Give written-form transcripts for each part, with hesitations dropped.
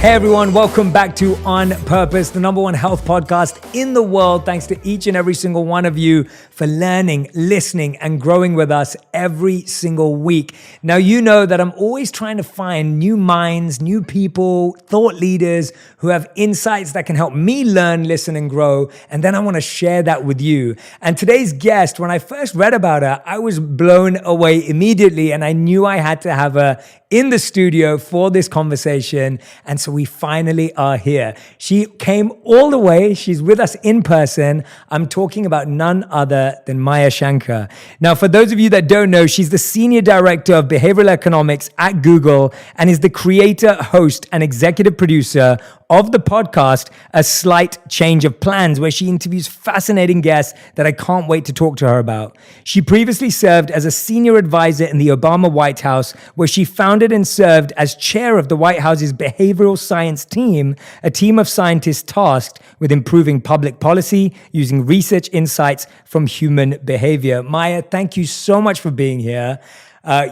Hey everyone, welcome back to On Purpose, the number one health podcast in the world. Thanks to each and every single one of you for learning, listening, and growing with us every single week. Now, you know that I'm always trying to find new minds, new people, thought leaders who have insights that can help me learn, listen, and grow. And then I want to share that with you. And today's guest, when I first read about her, I was blown away immediately, and I knew I had to have her in the studio for this conversation. And so we finally are here. She came all the way. She's with us in person. I'm talking about none other than Maya Shankar. Now, for those of you that don't know, she's the Senior Director of Behavioral Economics at Google and is the creator, host, and executive producer of the podcast, A Slight Change of Plans, where she interviews fascinating guests that I can't wait to talk to her about. She previously served as a senior advisor in the Obama White House, where she founded and served as chair of the White House's behavioral science team, a team of scientists tasked with improving public policy using research insights from human behavior. Maya, thank you so much for being here.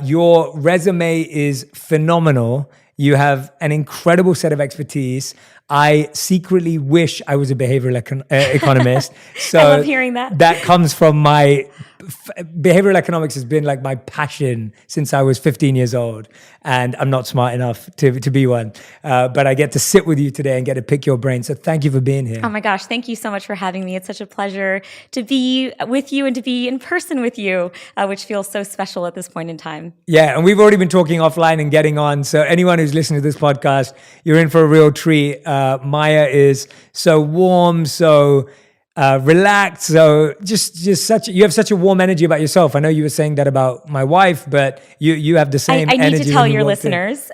Your resume is phenomenal. You have an incredible set of expertise. I secretly wish I was a behavioral economist. So I love hearing that. That comes from my behavioral economics has been like my passion since I was 15 years old, and I'm not smart enough to be one. But I get to sit with you today and get to pick your brain. So thank you for being here. Oh my gosh, thank you so much for having me. It's such a pleasure to be with you and to be in person with you, which feels so special at this point in time. Yeah, and we've already been talking offline and getting on. So anyone who's listening to this podcast, you're in for a real treat. Maya is so warm, so relaxed, so just you have such a warm energy about yourself. I know you were saying that about my wife, but you have the same energy. I need to tell your listeners.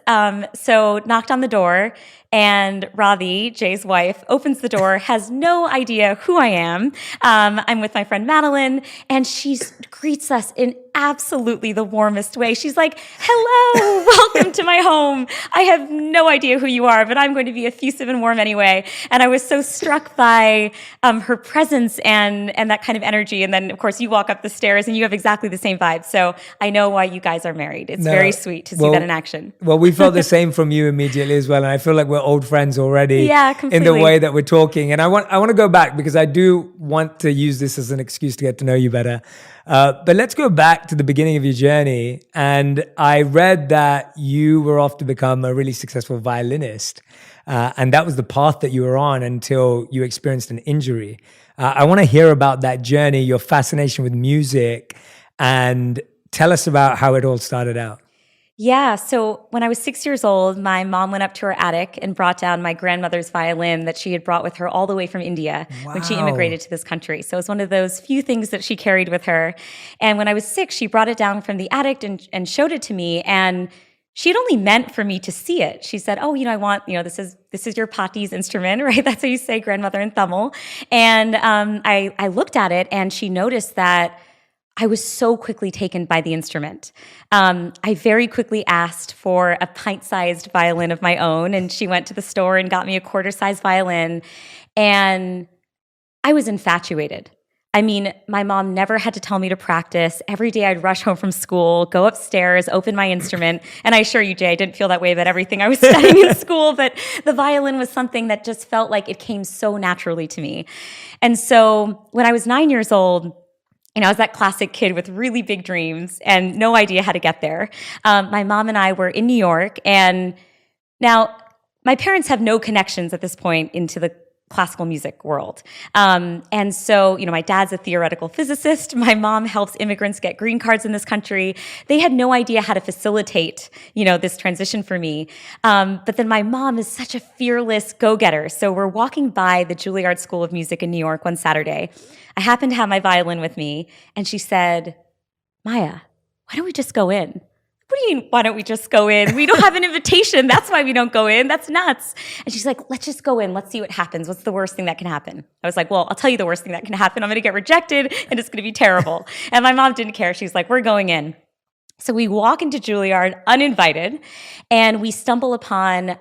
So knocked on the door, and Ravi, Jay's wife, opens the door, has no idea who I am. I'm with my friend Madeline, and she greets us in absolutely the warmest way. She's like, hello, welcome to my home. I have no idea who you are, but I'm going to be effusive and warm anyway. And I was so struck by her presence and that kind of energy. And then, of course, you walk up the stairs and you have exactly the same vibe. So I know why you guys are married. It's very sweet to see that in action. Well, we felt the same from you immediately as well. And I feel like we're old friends already. Yeah, completely. In the way that we're talking. And I want to go back because I do want to use this as an excuse to get to know you better. But let's go back to the beginning of your journey. And I read that you were off to become a really successful violinist. And that was the path that you were on until you experienced an injury. I want to hear about that journey, your fascination with music, and tell us about how it all started out. Yeah. So when I was 6 years old, my mom went up to her attic and brought down my grandmother's violin that she had brought with her all the way from India when she immigrated to this country. So it was one of those few things that she carried with her. And when I was 6, she brought it down from the attic and showed it to me. And she had only meant for me to see it. She said, oh, I want, this is your Pati's instrument, right? That's how you say grandmother in Tamil. And I looked at it, and she noticed that I was so quickly taken by the instrument. I very quickly asked for a pint-sized violin of my own, and she went to the store and got me a quarter-sized violin, and I was infatuated. I mean, my mom never had to tell me to practice. Every day I'd rush home from school, go upstairs, open my instrument, and I assure you, Jay, I didn't feel that way about everything I was studying in school, but the violin was something that just felt like it came so naturally to me. And so when I was 9 years old, I was that classic kid with really big dreams and no idea how to get there. My mom and I were in New York, and now my parents have no connections at this point into the classical music world. And so, my dad's a theoretical physicist. My mom helps immigrants get green cards in this country. They had no idea how to facilitate, this transition for me. But then my mom is such a fearless go-getter. So we're walking by the Juilliard School of Music in New York one Saturday. I happened to have my violin with me, and she said, Maya, why don't we just go in? What do you mean, why don't we just go in? We don't have an invitation. That's why we don't go in. That's nuts. And she's like, let's just go in. Let's see what happens. What's the worst thing that can happen? I was like, well, I'll tell you the worst thing that can happen. I'm going to get rejected, and it's going to be terrible. And my mom didn't care. She's like, we're going in. So we walk into Juilliard uninvited, and we stumble upon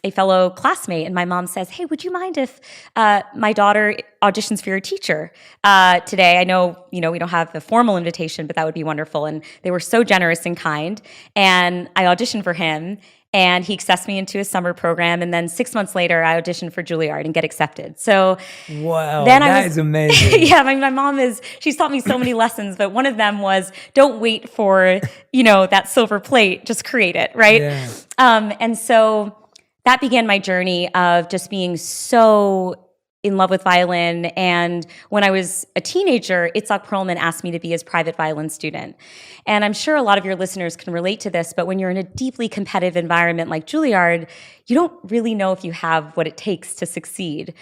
a fellow classmate. And my mom says, hey, would you mind if my daughter auditions for your teacher today? I know, we don't have a formal invitation, but that would be wonderful. And they were so generous and kind. And I auditioned for him. And he accepts me into a summer program. And then 6 months later, I auditioned for Juilliard and get accepted. So wow, that is amazing. Yeah, my mom she's taught me so many lessons, but one of them was don't wait for, that silver plate, just create it, right? Yeah. And so that began my journey of just being so in love with violin. And when I was a teenager, Itzhak Perlman asked me to be his private violin student. And I'm sure a lot of your listeners can relate to this, but when you're in a deeply competitive environment like Juilliard, you don't really know if you have what it takes to succeed.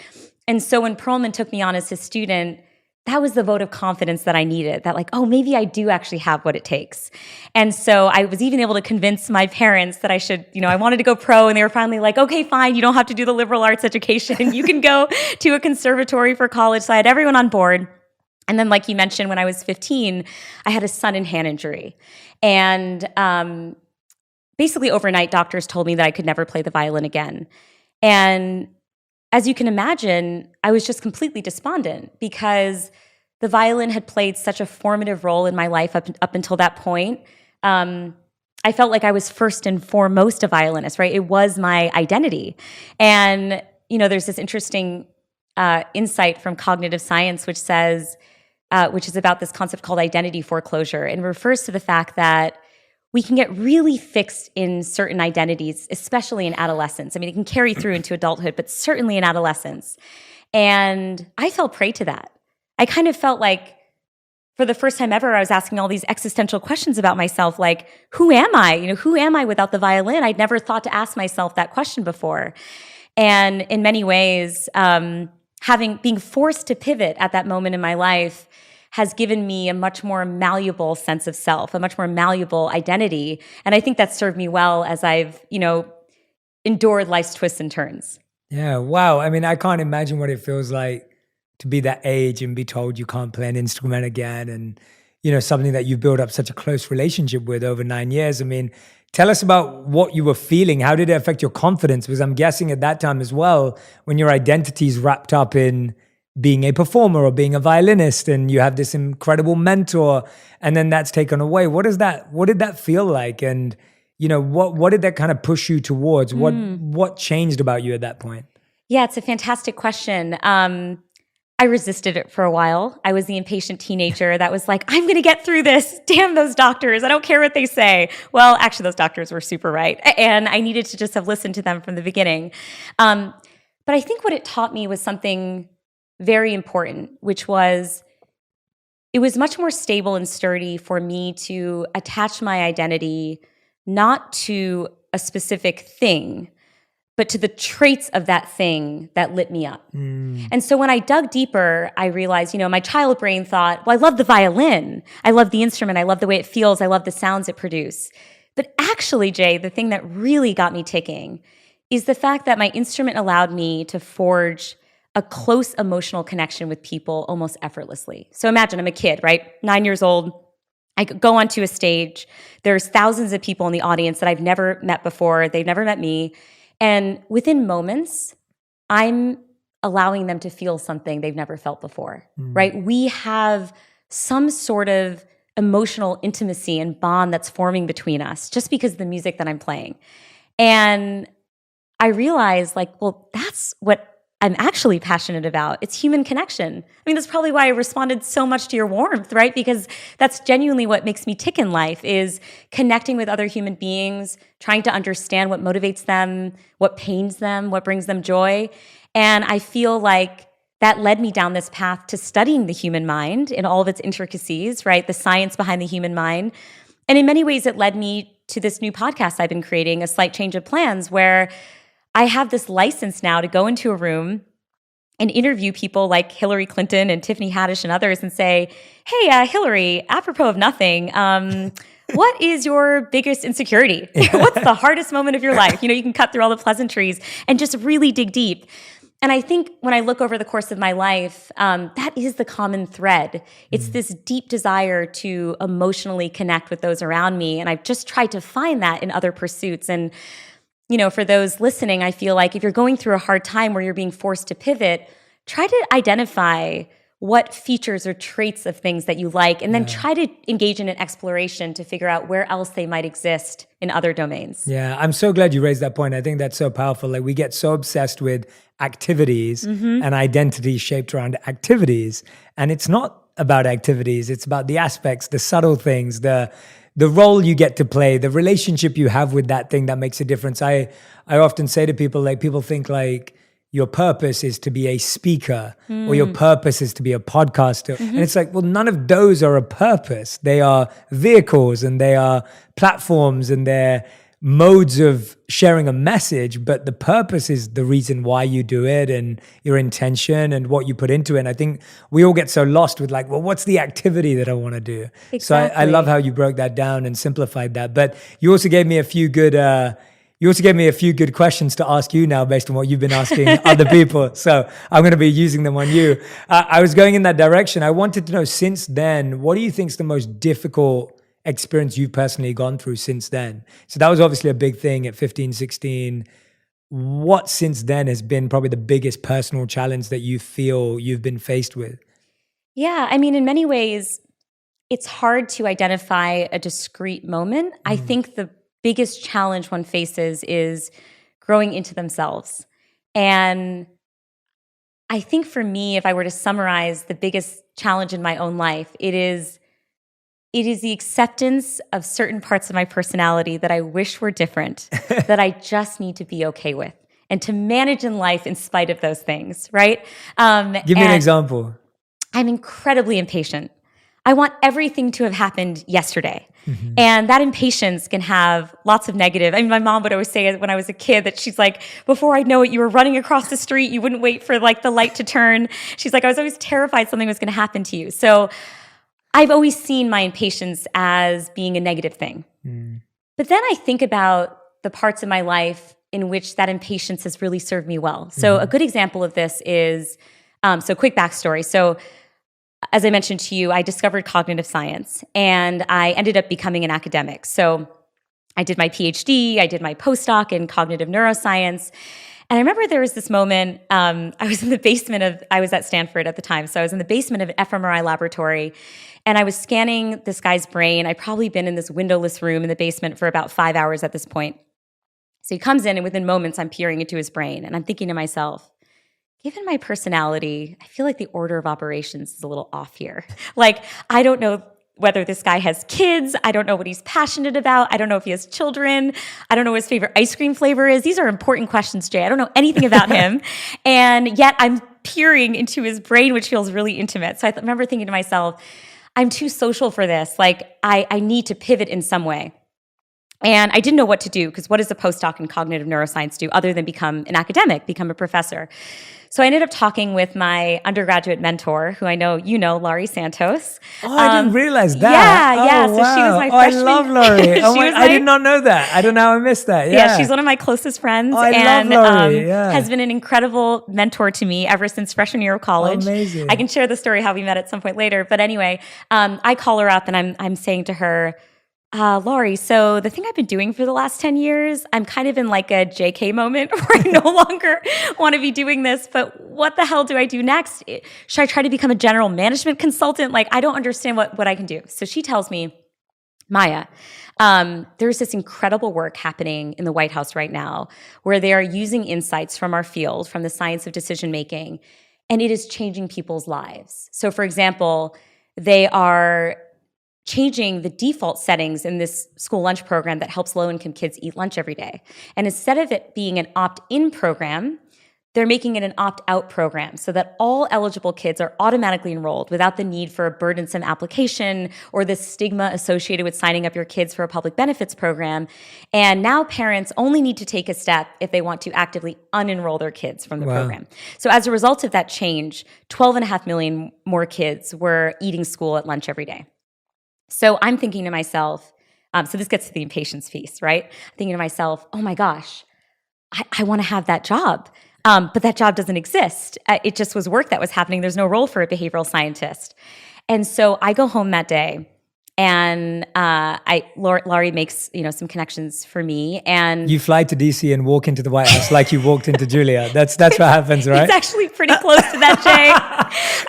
And so when Perlman took me on as his student, that was the vote of confidence that I needed, that like, oh, maybe I do actually have what it takes. And so I was even able to convince my parents that I should, I wanted to go pro, and they were finally like, okay, fine, you don't have to do the liberal arts education. You can go to a conservatory for college. So I had everyone on board. And then like you mentioned, when I was 15, I had a sun and hand injury. And basically overnight, doctors told me that I could never play the violin again. And as you can imagine, I was just completely despondent because the violin had played such a formative role in my life up until that point. I felt like I was first and foremost a violinist, right? It was my identity. And, there's this interesting insight from cognitive science, which says, which is about this concept called identity foreclosure, and refers to the fact that we can get really fixed in certain identities, especially in adolescence. I mean, it can carry through into adulthood, but certainly in adolescence. And I fell prey to that. I kind of felt like for the first time ever, I was asking all these existential questions about myself, like, who am I? Who am I without the violin? I'd never thought to ask myself that question before. And in many ways, being forced to pivot at that moment in my life has given me a much more malleable sense of self, a much more malleable identity. And I think that's served me well as I've, endured life's twists and turns. Yeah, wow. I mean, I can't imagine what it feels like to be that age and be told you can't play an instrument again. And, something that you built up such a close relationship with over 9 years. I mean, tell us about what you were feeling. How did it affect your confidence? Because I'm guessing at that time as well, when your identity is wrapped up in being a performer or being a violinist, and you have this incredible mentor, and then that's taken away. What did that feel like? And, what did that kind of push you towards? What changed about you at that point? Yeah, it's a fantastic question. I resisted it for a while. I was the impatient teenager that was like, I'm going to get through this. Damn those doctors. I don't care what they say. Well, actually, those doctors were super right. And I needed to just have listened to them from the beginning. But I think what it taught me was something very important, which was it was much more stable and sturdy for me to attach my identity not to a specific thing, but to the traits of that thing that lit me up. And so when I dug deeper, I realized, my child brain thought, well, I love the violin. I love the instrument. I love the way it feels. I love the sounds it produces. But actually, Jay, the thing that really got me ticking is the fact that my instrument allowed me to forge a close emotional connection with people almost effortlessly. So imagine I'm a kid, right? 9 years old. I go onto a stage. There's thousands of people in the audience that I've never met before. They've never met me. And within moments, I'm allowing them to feel something they've never felt before, right? We have some sort of emotional intimacy and bond that's forming between us just because of the music that I'm playing. And I realized, well, that's what I'm actually passionate about. It's human connection. I mean, that's probably why I responded so much to your warmth, right? Because that's genuinely what makes me tick in life, is connecting with other human beings, trying to understand what motivates them, what pains them, what brings them joy. And I feel like that led me down this path to studying the human mind in all of its intricacies, right? The science behind the human mind. And in many ways, it led me to this new podcast I've been creating, A Slight Change of Plans, where I have this license now to go into a room and interview people like Hillary Clinton and Tiffany Haddish and others and say, hey, Hillary, apropos of nothing, what is your biggest insecurity? What's the hardest moment of your life? You can cut through all the pleasantries and just really dig deep. And I think when I look over the course of my life, that is the common thread. It's this deep desire to emotionally connect with those around me. And I've just tried to find that in other pursuits. And for those listening, I feel like if you're going through a hard time where you're being forced to pivot, try to identify what features or traits of things that you like, and then try to engage in an exploration to figure out where else they might exist in other domains. Yeah, I'm so glad you raised that point. I think that's so powerful. Like we get so obsessed with activities and identity shaped around activities. And it's not about activities. It's about the aspects, the subtle things, the role you get to play, the relationship you have with that thing that makes a difference. I often say to people, like people think like your purpose is to be a speaker or your purpose is to be a podcaster. And it's like, well, none of those are a purpose. They are vehicles and they are platforms and they're modes of sharing a message, but the purpose is the reason why you do it and your intention and what you put into it. And I think we all get so lost with like, well, what's the activity that I want to do? Exactly. So I love how you broke that down and simplified that. But you also gave me a few good questions to ask you now based on what you've been asking other people. So I'm going to be using them on you. I was going in that direction. I wanted to know, since then, what do you think is the most difficult experience you've personally gone through since then? So that was obviously a big thing at 15, 16. What since then has been probably the biggest personal challenge that you feel you've been faced with? Yeah, I mean, in many ways, it's hard to identify a discrete moment. I think the biggest challenge one faces is growing into themselves. And I think for me, if I were to summarize the biggest challenge in my own life, it is the acceptance of certain parts of my personality that I wish were different, that I just need to be okay with, and to manage in life in spite of those things, right? Give me an example. I'm incredibly impatient. I want everything to have happened yesterday. And that impatience can have lots of negative. I mean, my mom would always say when I was a kid that she's like, before I know it, you were running across the street. You wouldn't wait for like the light to turn. She's like, I was always terrified something was going to happen to you. So I've always seen my impatience as being a negative thing. But then I think about the parts of my life in which that impatience has really served me well. So a good example of this is, so quick backstory. So as I mentioned to you, I discovered cognitive science and I ended up becoming an academic. So I did my PhD, I did my postdoc in cognitive neuroscience. And I remember there was this moment, I was at Stanford at the time. So I was in the basement of an fMRI laboratory and I was scanning this guy's brain. I'd probably been in this windowless room in the basement for about 5 hours at this point. So he comes in and within moments I'm peering into his brain and I'm thinking to myself, given my personality, I feel like the order of operations is a little off here. Like, I don't know whether this guy has kids. I don't know what he's passionate about. I don't know if he has children. I don't know what his favorite ice cream flavor is. These are important questions, Jay. I don't know anything about him. And yet I'm peering into his brain, which feels really intimate. So I remember thinking to myself, I'm too social for this. Like, I need to pivot in some way. And I didn't know what to do because what does a postdoc in cognitive neuroscience do other than become an academic, become a professor? So I ended up talking with my undergraduate mentor, who I know you know, Laurie Santos. Oh, I didn't realize that. Yeah. So she was my freshman. I love Laurie. I did not know that. I don't know how I missed that. Yeah, she's one of my closest friends. I love Laurie. Has been an incredible mentor to me ever since freshman year of college. Amazing. I can share the story how we met at some point later. But anyway, I call her up and I'm saying to her, Laurie, so the thing I've been doing for the last 10 years, I'm kind of in like a JK moment where I no longer want to be doing this, but what the hell do I do next? Should I try to become a general management consultant? Like, I don't understand what I can do. So she tells me, Maya, there's this incredible work happening in the White House right now where they are using insights from our field, from the science of decision making, and it is changing people's lives. So for example, they are changing the default settings in this school lunch program that helps low-income kids eat lunch every day. And instead of it being an opt-in program, they're making it an opt-out program so that all eligible kids are automatically enrolled without the need for a burdensome application or the stigma associated with signing up your kids for a public benefits program. And now parents only need to take a step if they want to actively unenroll their kids from the program. So as a result of that change, 12.5 million more kids were eating school at lunch every day. So I'm thinking to myself, so this gets to the impatience piece, right? I'm thinking to myself, oh my gosh, I want to have that job. But that job doesn't exist. It just was work that was happening. There's no role for a behavioral scientist. And so I go home that day And Laurie makes, some connections for me. And you fly to DC and walk into the White House like you walked into Julia. That's what happens, right? It's actually pretty close to that, Jay.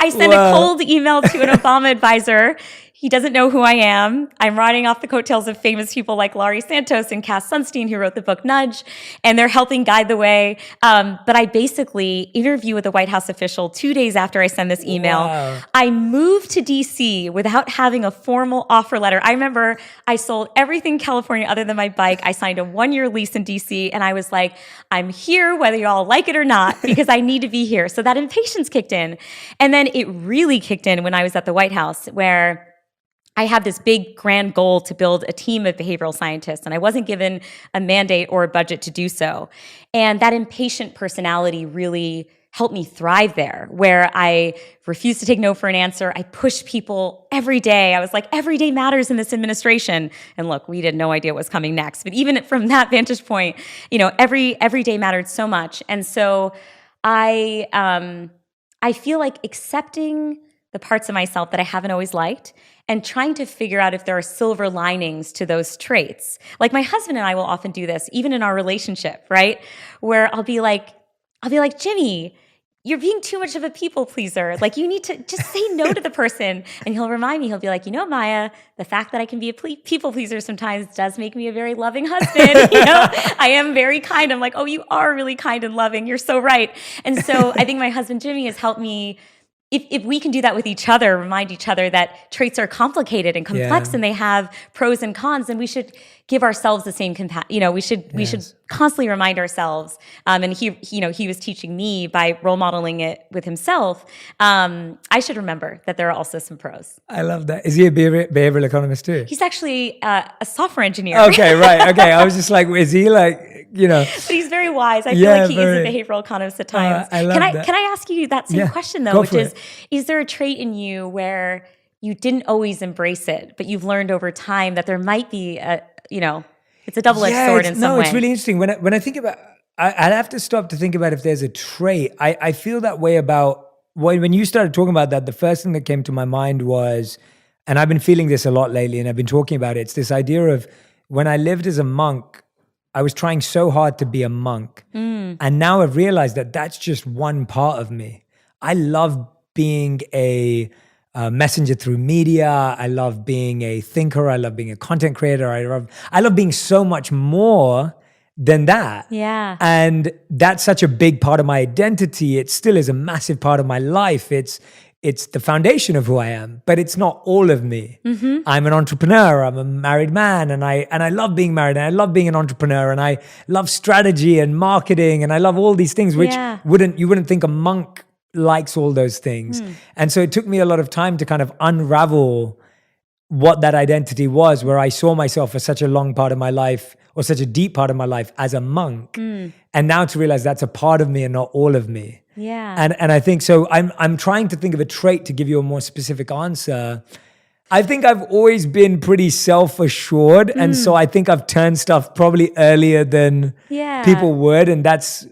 I sent a cold email to an Obama advisor. He doesn't know who I am. I'm riding off the coattails of famous people like Laurie Santos and Cass Sunstein, who wrote the book Nudge, and they're helping guide the way. But I basically interview with a White House official 2 days after I send this email. Wow. I moved to DC without having a formal offer letter. I remember I sold everything in California other than my bike. I signed a 1-year lease in DC, and I was like, I'm here whether you all like it or not, because I need to be here. So that impatience kicked in. And then it really kicked in when I was at the White House, where I had this big grand goal to build a team of behavioral scientists, and I wasn't given a mandate or a budget to do so. And that impatient personality really helped me thrive there, where I refused to take no for an answer. I pushed people every day. I was like, every day matters in this administration. And look, we had no idea what was coming next. But even from that vantage point, every day mattered so much. And so I feel like accepting the parts of myself that I haven't always liked and trying to figure out if there are silver linings to those traits. Like my husband and I will often do this, even in our relationship, right? Where I'll be like, Jimmy, you're being too much of a people pleaser. Like you need to just say no to the person. And he'll remind me, he'll be like, Maya, the fact that I can be a people pleaser sometimes does make me a very loving husband. I am very kind. I'm like, oh, you are really kind and loving. You're so right. And so I think my husband, Jimmy, has helped me. If we can do that with each other, remind each other that traits are complicated and complex, and they have pros and cons, then we should give ourselves the same we should constantly remind ourselves. And he was teaching me by role modeling it with himself. I should remember that there are also some pros. I love that. Is he a behavioral economist too? He's actually a software engineer. Okay, right. Okay, I was just like, is he like? But he's very wise. I feel like he is a behavioral economist at times. I love that. Can I ask you that same question though, which is there a trait in you where you didn't always embrace it, but you've learned over time that there might be it's a double-edged sword in some way? No, it's really interesting. When I think about, I'd have to stop to think about if there's a trait. I feel that way about, when you started talking about that, the first thing that came to my mind was, and I've been feeling this a lot lately, and I've been talking about it, it's this idea of when I lived as a monk, I was trying so hard to be a monk. And now I've realized that that's just one part of me. I love being a messenger through media. I love being a thinker. I love being a content creator. I love being so much more than that. Yeah. And that's such a big part of my identity. It still is a massive part of my life. It's the foundation of who I am, but it's not all of me. Mm-hmm. I'm an entrepreneur. I'm a married man, and I love being married, and I love being an entrepreneur, and I love strategy and marketing, and I love all these things, which you wouldn't think a monk likes all those things. And so it took me a lot of time to kind of unravel what that identity was, where I saw myself for such a long part of my life, or such a deep part of my life as a monk. And now to realize that's a part of me and not all of me. Yeah. And I think so I'm trying to think of a trait to give you a more specific answer. I think I've always been pretty self-assured. And so I think I've turned stuff probably earlier than people would. And that's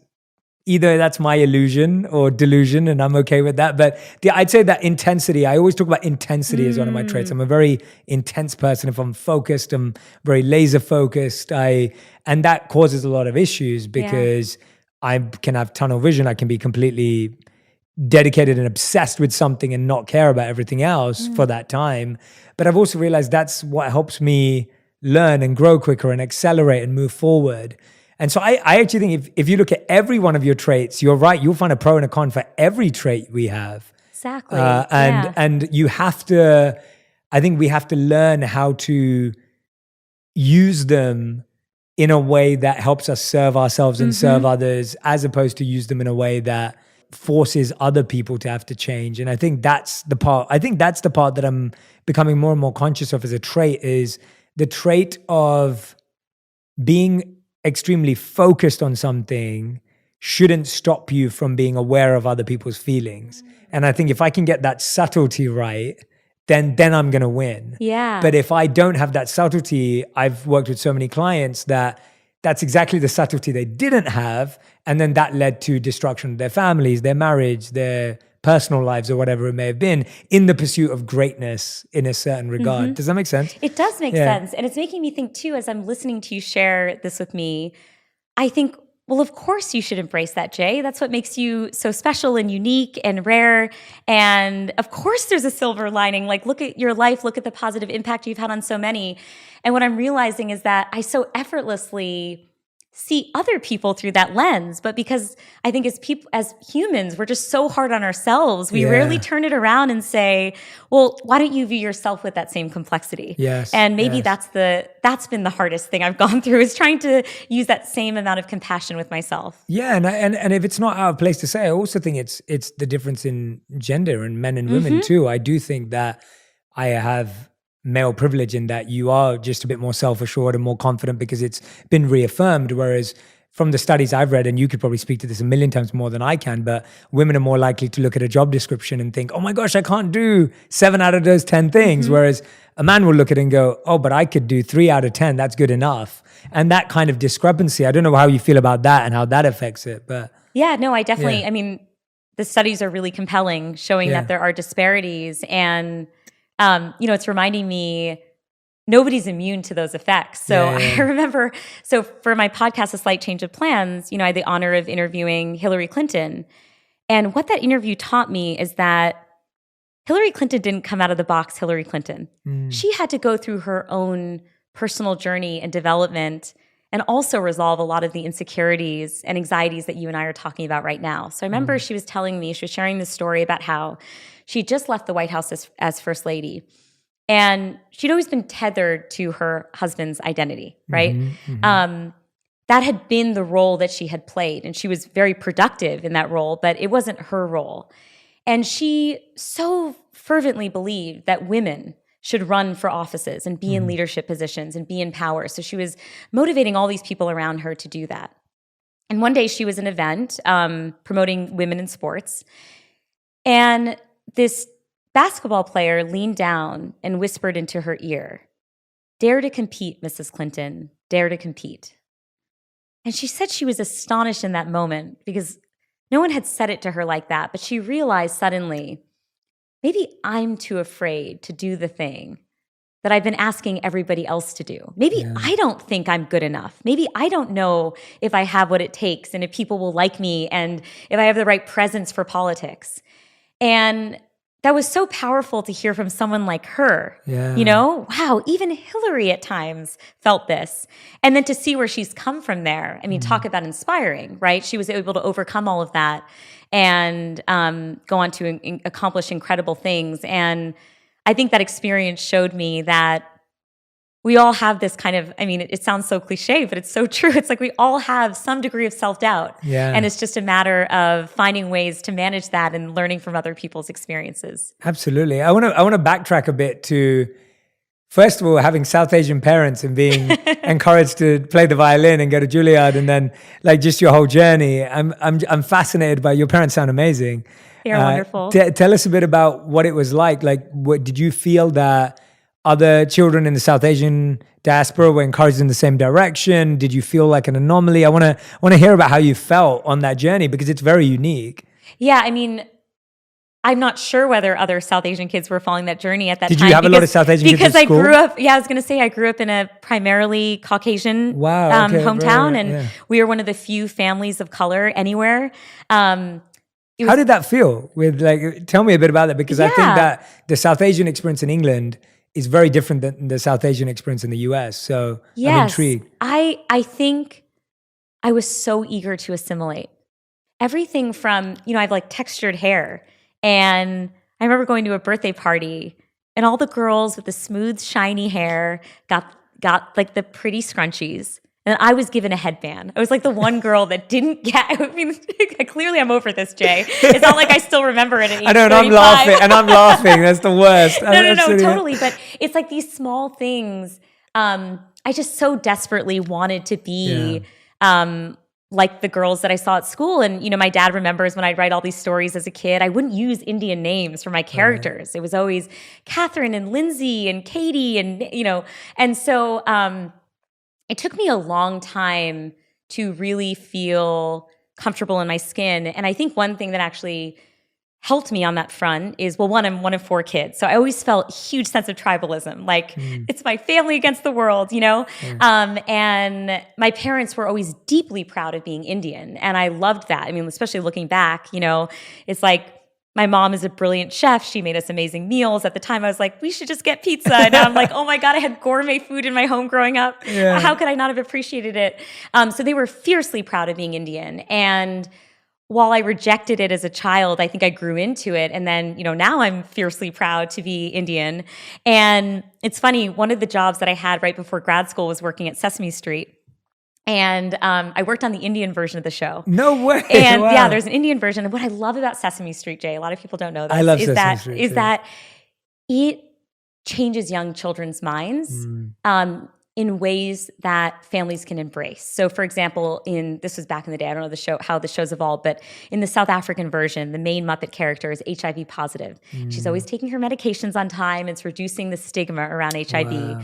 my illusion or delusion, and I'm okay with that. But I'd say that intensity, I always talk about intensity as one of my traits. I'm a very intense person. If I'm focused, I'm very laser focused. And that causes a lot of issues because I can have tunnel vision. I can be completely dedicated and obsessed with something and not care about everything else for that time. But I've also realized that's what helps me learn and grow quicker and accelerate and move forward. And so I actually think if you look at every one of your traits, you're right, you'll find a pro and a con for every trait we have. Exactly. And you have to, I think we have to learn how to use them in a way that helps us serve ourselves and serve others, as opposed to use them in a way that forces other people to have to change. And I think that's the part that I'm becoming more and more conscious of as a trait, is the trait of being extremely focused on something shouldn't stop you from being aware of other people's feelings. And I think if I can get that subtlety right, then I'm going to win. Yeah. But if I don't have that subtlety, I've worked with so many clients that's exactly the subtlety they didn't have. And then that led to destruction of their families, their marriage, their personal lives or whatever it may have been in the pursuit of greatness in a certain regard. Does that make sense? It does make sense. And it's making me think too, as I'm listening to you share this with me, I think, well, of course you should embrace that, Jay. That's what makes you so special and unique and rare. And of course there's a silver lining. Like, look at your life, look at the positive impact you've had on so many. And what I'm realizing is that I so effortlessly see other people through that lens, but because I think as humans, we're just so hard on ourselves. We rarely turn it around and say, well, why don't you view yourself with that same complexity? Yes. And maybe that's been the hardest thing I've gone through, is trying to use that same amount of compassion with myself. Yeah, and if it's not out of place to say, I also think it's the difference in gender and men and women too. I do think that I have male privilege in that you are just a bit more self-assured and more confident because it's been reaffirmed. Whereas from the studies I've read, and you could probably speak to this a million times more than I can, but women are more likely to look at a job description and think, oh my gosh, I can't do 7 out of those 10 things. Whereas a man will look at it and go, oh, but I could do 3 out of 10. That's good enough. And that kind of discrepancy, I don't know how you feel about that and how that affects it. But yeah, no, I definitely, I mean, the studies are really compelling, showing that there are disparities. And it's reminding me nobody's immune to those effects. So I remember, for my podcast, A Slight Change of Plans, I had the honor of interviewing Hillary Clinton. And what that interview taught me is that Hillary Clinton didn't come out of the box Hillary Clinton. She had to go through her own personal journey and development, and also resolve a lot of the insecurities and anxieties that you and I are talking about right now. So I remember she was sharing this story about how she just left the White House as First Lady. And she'd always been tethered to her husband's identity, right? That had been the role that she had played. And she was very productive in that role, but it wasn't her role. And she so fervently believed that women should run for offices and be in leadership positions and be in power. So she was motivating all these people around her to do that. And one day she was at an event promoting women in sports. And this basketball player leaned down and whispered into her ear, "Dare to compete, Mrs. Clinton, dare to compete." And she said she was astonished in that moment because no one had said it to her like that. But she realized suddenly, maybe I'm too afraid to do the thing that I've been asking everybody else to do. Maybe I don't think I'm good enough. Maybe I don't know if I have what it takes and if people will like me and if I have the right presence for politics. And that was so powerful to hear from someone like her. Wow, even Hillary at times felt this. And then to see where she's come from there. I mean, talk about inspiring, right? She was able to overcome all of that and go on to accomplish incredible things. And I think that experience showed me that we all have this kind of, I mean, it sounds so cliche, but it's so true. It's like we all have some degree of self-doubt. And it's just a matter of finding ways to manage that and learning from other people's experiences. Absolutely. I want to backtrack a bit to, first of all, having South Asian parents and being encouraged to play the violin and go to Juilliard, and then like just your whole journey. I'm fascinated by your parents. Sound amazing. They're wonderful. Tell us a bit about what it was like. Like, what did you feel that other children in the South Asian diaspora were encouraged in the same direction? Did you feel like an anomaly? I want to hear about how you felt on that journey because it's very unique. Yeah, I mean, I'm not sure whether other South Asian kids were following that journey at that time. Did you have a lot of South Asian kids at school? Because I grew up, I was going to say I grew up in a primarily Caucasian hometown, and we were one of the few families of color anywhere. How did that feel? Tell me a bit about that, because I think that the South Asian experience in England is very different than the South Asian experience in the US. So I'm intrigued. I think I was so eager to assimilate. Everything from, I have like textured hair. And I remember going to a birthday party and all the girls with the smooth, shiny hair got like the pretty scrunchies. And I was given a headband. I was like the one girl that didn't get, I mean, clearly I'm over this, Jay. It's not like I still remember it at age 35. I know, and I'm laughing. That's the worst. No, totally. But it's like these small things. I just so desperately wanted to be like the girls that I saw at school. And, my dad remembers when I'd write all these stories as a kid, I wouldn't use Indian names for my characters. Right. It was always Catherine and Lindsay and Katie and, and so it took me a long time to really feel comfortable in my skin. And I think one thing that actually helped me on that front is, well, one, I'm one of 4 kids. So I always felt a huge sense of tribalism, like it's my family against the world, you know? And my parents were always deeply proud of being Indian. And I loved that. I mean, especially looking back, you know, it's like, my mom is a brilliant chef. She made us amazing meals. At the time, I was like, we should just get pizza. And now I'm like, oh my God, I had gourmet food in my home growing up. Yeah. How could I not have appreciated it? So they were fiercely proud of being Indian. And while I rejected it as a child, I think I grew into it. And then, you know, now I'm fiercely proud to be Indian. And it's funny, one of the jobs that I had right before grad school was working at Sesame Street. And I worked on the Indian version of the show. No way! And wow. yeah, there's an Indian version. And what I love about Sesame Street, Jay, a lot of people don't know this, I love Sesame Street, is that it changes young children's minds in ways that families can embrace. So, for example, this was back in the day. I don't know how the show's evolved, but in the South African version, the main Muppet character is HIV positive. She's always taking her medications on time. It's reducing the stigma around HIV. Wow.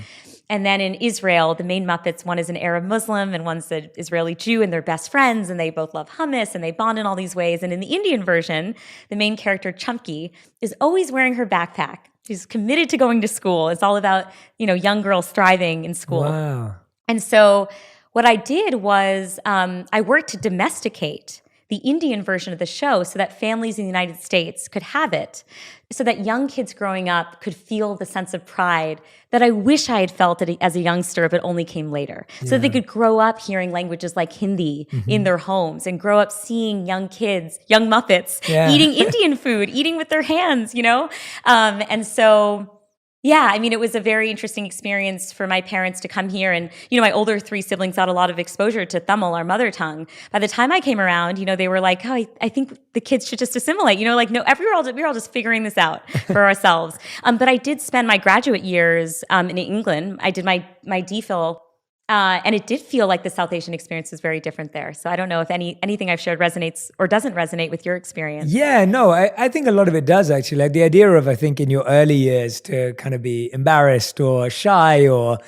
And then in Israel, the main Muppets, one is an Arab Muslim and one's an Israeli Jew, and they're best friends, and they both love hummus, and they bond in all these ways. And in the Indian version, the main character, Chunky, is always wearing her backpack. She's committed to going to school. It's all about, you know, young girls thriving in school. Wow. And so what I did was I worked to domesticate the Indian version of the show so that families in the United States could have it, so that young kids growing up could feel the sense of pride that I wish I had felt as a youngster, but only came later. So that they could grow up hearing languages like Hindi in their homes and grow up seeing young kids, young Muppets, eating Indian food, eating with their hands, you know? And so... yeah, I mean, it was a very interesting experience for my parents to come here. And, you know, my older 3 siblings got a lot of exposure to Tamil, our mother tongue. By the time I came around, you know, they were like, oh, I think the kids should just assimilate. You know, like, no, we were all just figuring this out for ourselves. But I did spend my graduate years in England. I did my DPhil. And it did feel like the South Asian experience was very different there. So I don't know if anything I've shared resonates or doesn't resonate with your experience. Yeah, no, I think a lot of it does actually. Like the idea of, I think in your early years to kind of be embarrassed or shy or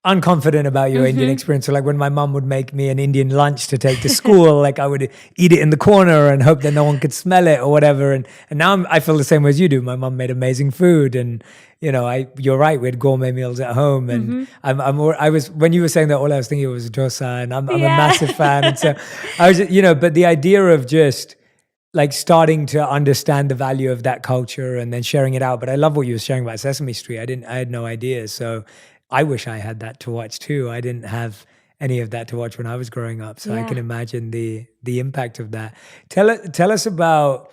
unconfident about your Indian experience. So like when my mom would make me an Indian lunch to take to school, like I would eat it in the corner and hope that no one could smell it or whatever. And now I feel the same way as you do. My mom made amazing food, and you know, you're right. We had gourmet meals at home, and I was when you were saying that, all I was thinking was dosa, and I'm a massive fan. And so I was, you know, but the idea of just like starting to understand the value of that culture and then sharing it out. But I love what you were sharing about Sesame Street. I had no idea. So I wish I had that to watch too. I didn't have any of that to watch when I was growing up. So I can imagine the impact of that. Tell us about,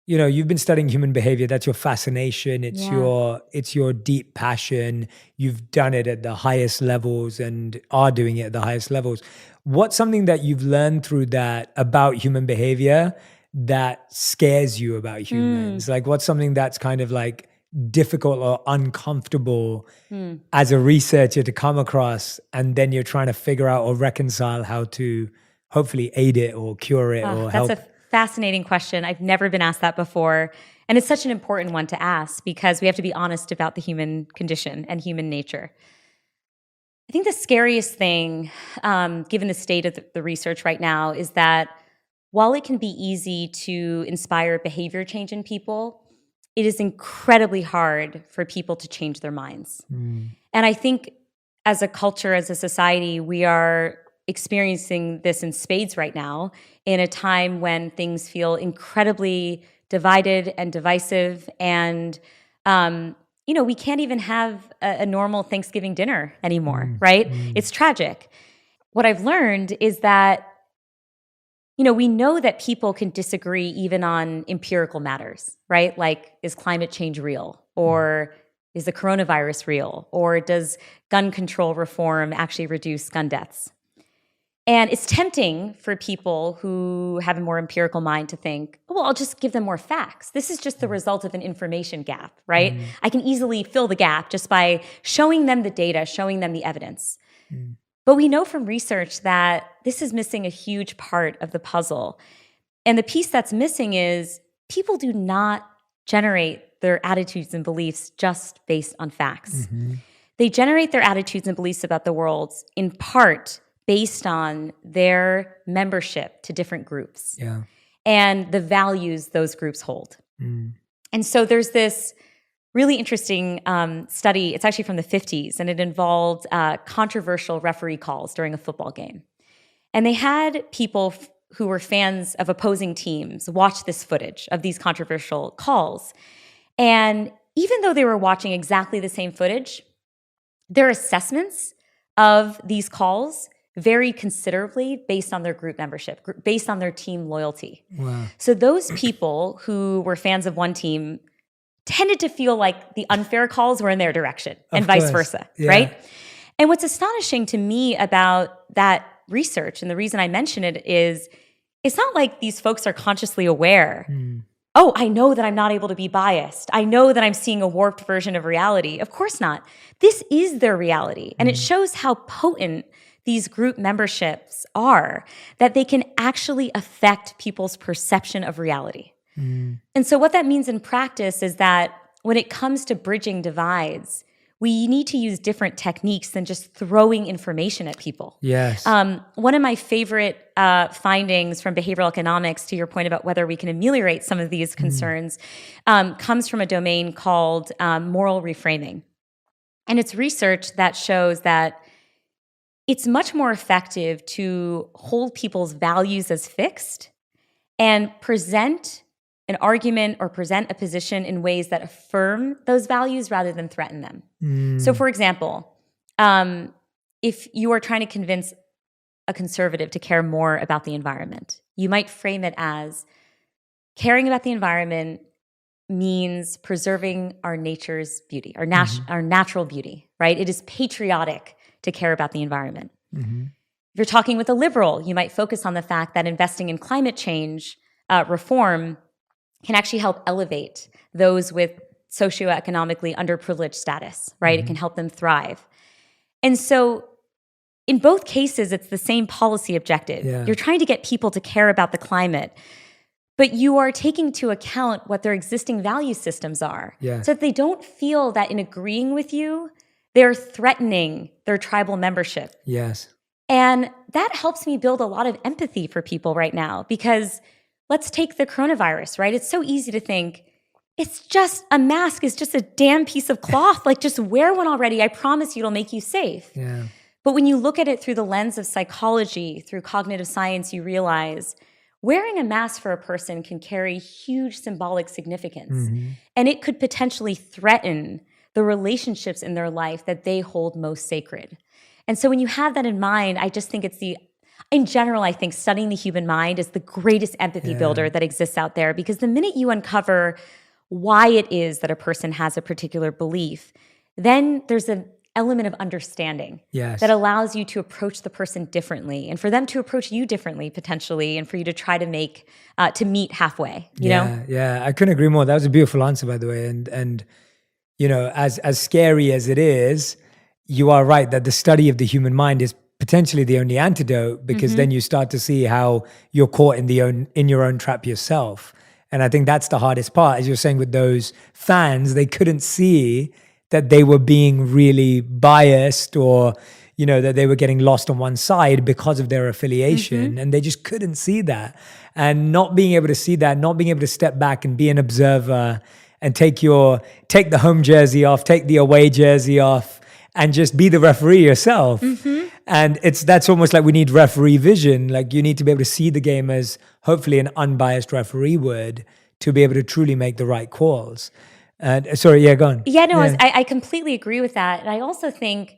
you know, you've been studying human behavior. That's your fascination. It's your deep passion. You've done it at the highest levels and are doing it at the highest levels. What's something that you've learned through that about human behavior that scares you about humans? Like what's something that's kind of like difficult or uncomfortable as a researcher to come across, and then you're trying to figure out or reconcile how to hopefully aid it or cure it or help? That's a fascinating question. I've never been asked that before. And it's such an important one to ask because we have to be honest about the human condition and human nature. I think the scariest thing, given the state of the research right now, is that while it can be easy to inspire behavior change in people, it is incredibly hard for people to change their minds. And I think as a culture, as a society, we are experiencing this in spades right now in a time when things feel incredibly divided and divisive. And, you know, we can't even have a normal Thanksgiving dinner anymore, right? It's tragic. What I've learned is that, you know, we know that people can disagree even on empirical matters, right? Like, is climate change real? Or is the coronavirus real? Or does gun control reform actually reduce gun deaths? And it's tempting for people who have a more empirical mind to think, oh, well, I'll just give them more facts. This is just the result of an information gap, right? I can easily fill the gap just by showing them the data, showing them the evidence. But we know from research that this is missing a huge part of the puzzle. And the piece that's missing is people do not generate their attitudes and beliefs just based on facts. They generate their attitudes and beliefs about the world in part based on their membership to different groups and the values those groups hold. And so there's this really interesting study. It's actually from the 50s, and it involved controversial referee calls during a football game. And they had people who were fans of opposing teams watch this footage of these controversial calls. And even though they were watching exactly the same footage, their assessments of these calls vary considerably based on their group membership, based on their team loyalty. Wow. So those people who were fans of one team tended to feel like the unfair calls were in their direction and vice versa, right? And what's astonishing to me about that research, and the reason I mention it, is it's not like these folks are consciously aware. Oh, I know that I'm not able to be biased. I know that I'm seeing a warped version of reality. Of course not. This is their reality. And it shows how potent these group memberships are, that they can actually affect people's perception of reality. And so what that means in practice is that when it comes to bridging divides, we need to use different techniques than just throwing information at people. Yes. One of my favorite findings from behavioral economics, to your point about whether we can ameliorate some of these concerns, comes from a domain called moral reframing. And it's research that shows that it's much more effective to hold people's values as fixed and present an argument or present a position in ways that affirm those values rather than threaten them. So for example, if you are trying to convince a conservative to care more about the environment, you might frame it as caring about the environment means preserving our nature's beauty, our natural beauty, right? It is patriotic to care about the environment. If you're talking with a liberal, you might focus on the fact that investing in climate change reform can actually help elevate those with socioeconomically underprivileged status, right? It can help them thrive. And so in both cases, it's the same policy objective. You're trying to get people to care about the climate, but you are taking into account what their existing value systems are. So that they don't feel that in agreeing with you, they're threatening their tribal membership. And that helps me build a lot of empathy for people right now, because let's take the coronavirus, right? It's so easy to think, it's just a mask, is just a damn piece of cloth. Like, just wear one already. I promise you it'll make you safe. But when you look at it through the lens of psychology, through cognitive science, you realize wearing a mask for a person can carry huge symbolic significance. And it could potentially threaten the relationships in their life that they hold most sacred. And so when you have that in mind, I just think in general, I think studying the human mind is the greatest empathy builder that exists out there, because the minute you uncover why it is that a person has a particular belief, then there's an element of understanding that allows you to approach the person differently, and for them to approach you differently potentially, and for you to try to meet halfway, you know? Yeah, I couldn't agree more. That was a beautiful answer, by the way. And you know, as scary as it is, you are right that the study of the human mind is potentially the only antidote, because then you start to see how you're caught in your own trap yourself. And I think that's the hardest part. As you're saying with those fans, they couldn't see that they were being really biased, or, you know, that they were getting lost on one side because of their affiliation. And they just couldn't see that. And not being able to see that, not being able to step back and be an observer and take the home jersey off, take the away jersey off, and just be the referee yourself. And that's almost like we need referee vision. Like, you need to be able to see the game as hopefully an unbiased referee would, to be able to truly make the right calls. Sorry, go on. I completely agree with that. And I also think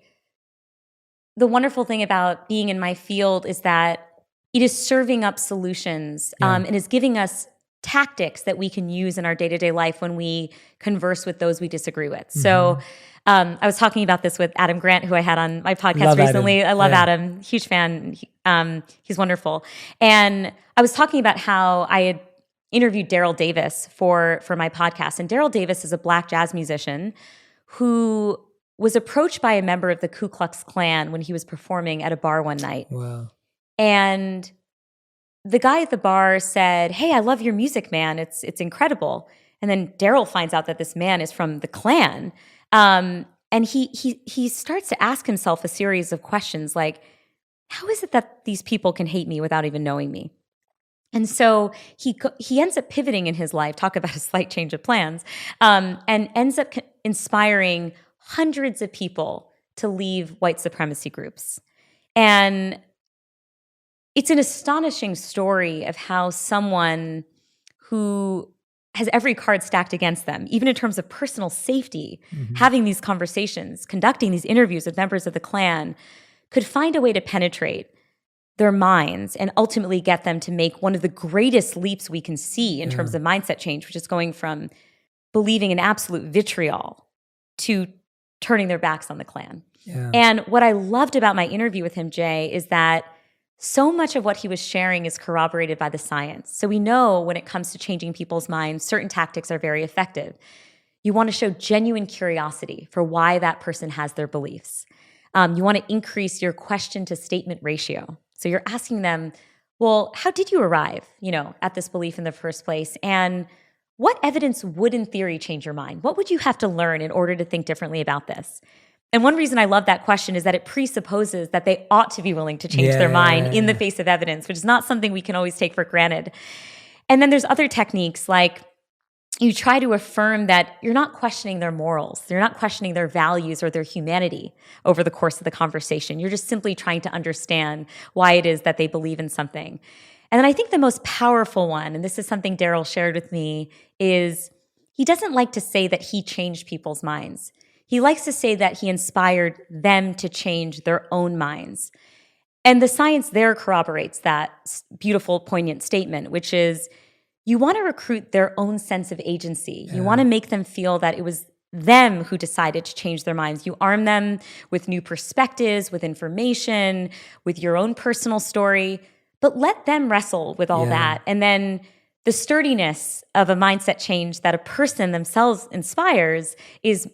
the wonderful thing about being in my field is that it is serving up solutions and is giving us tactics that we can use in our day-to-day life when we converse with those we disagree with. So I was talking about this with Adam Grant, who I had on my podcast recently. Adam. I love Adam, huge fan. He's wonderful. And I was talking about how I had interviewed Daryl Davis for my podcast. And Daryl Davis is a Black jazz musician who was approached by a member of the Ku Klux Klan when he was performing at a bar one night. Wow. And the guy at the bar said, "Hey, I love your music, man. It's incredible." And then Daryl finds out that this man is from the Klan. And he starts to ask himself a series of questions like, how is it that these people can hate me without even knowing me? And so he ends up pivoting in his life, talk about a slight change of plans, and ends up inspiring hundreds of people to leave white supremacy groups. And it's an astonishing story of how someone who has every card stacked against them, even in terms of personal safety, having these conversations, conducting these interviews with members of the Klan, could find a way to penetrate their minds and ultimately get them to make one of the greatest leaps we can see in terms of mindset change, which is going from believing in absolute vitriol to turning their backs on the Klan. Yeah. And what I loved about my interview with him, Jay, is that so much of what he was sharing is corroborated by the science. So we know when it comes to changing people's minds, certain tactics are very effective. You want to show genuine curiosity for why that person has their beliefs. You want to increase your question to statement ratio. So you're asking them, well, how did you arrive, at this belief in the first place? And what evidence would, in theory, change your mind? What would you have to learn in order to think differently about this? And one reason I love that question is that it presupposes that they ought to be willing to change their mind in the face of evidence, which is not something we can always take for granted. And then there's other techniques like you try to affirm that you're not questioning their morals. You're not questioning their values or their humanity over the course of the conversation. You're just simply trying to understand why it is that they believe in something. And then I think the most powerful one, and this is something Daryl shared with me, is he doesn't like to say that he changed people's minds. He likes to say that he inspired them to change their own minds. And the science there corroborates that beautiful, poignant statement, which is you want to recruit their own sense of agency. You want to make them feel that it was them who decided to change their minds. You arm them with new perspectives, with information, with your own personal story, but let them wrestle with all that. And then the sturdiness of a mindset change that a person themselves inspires is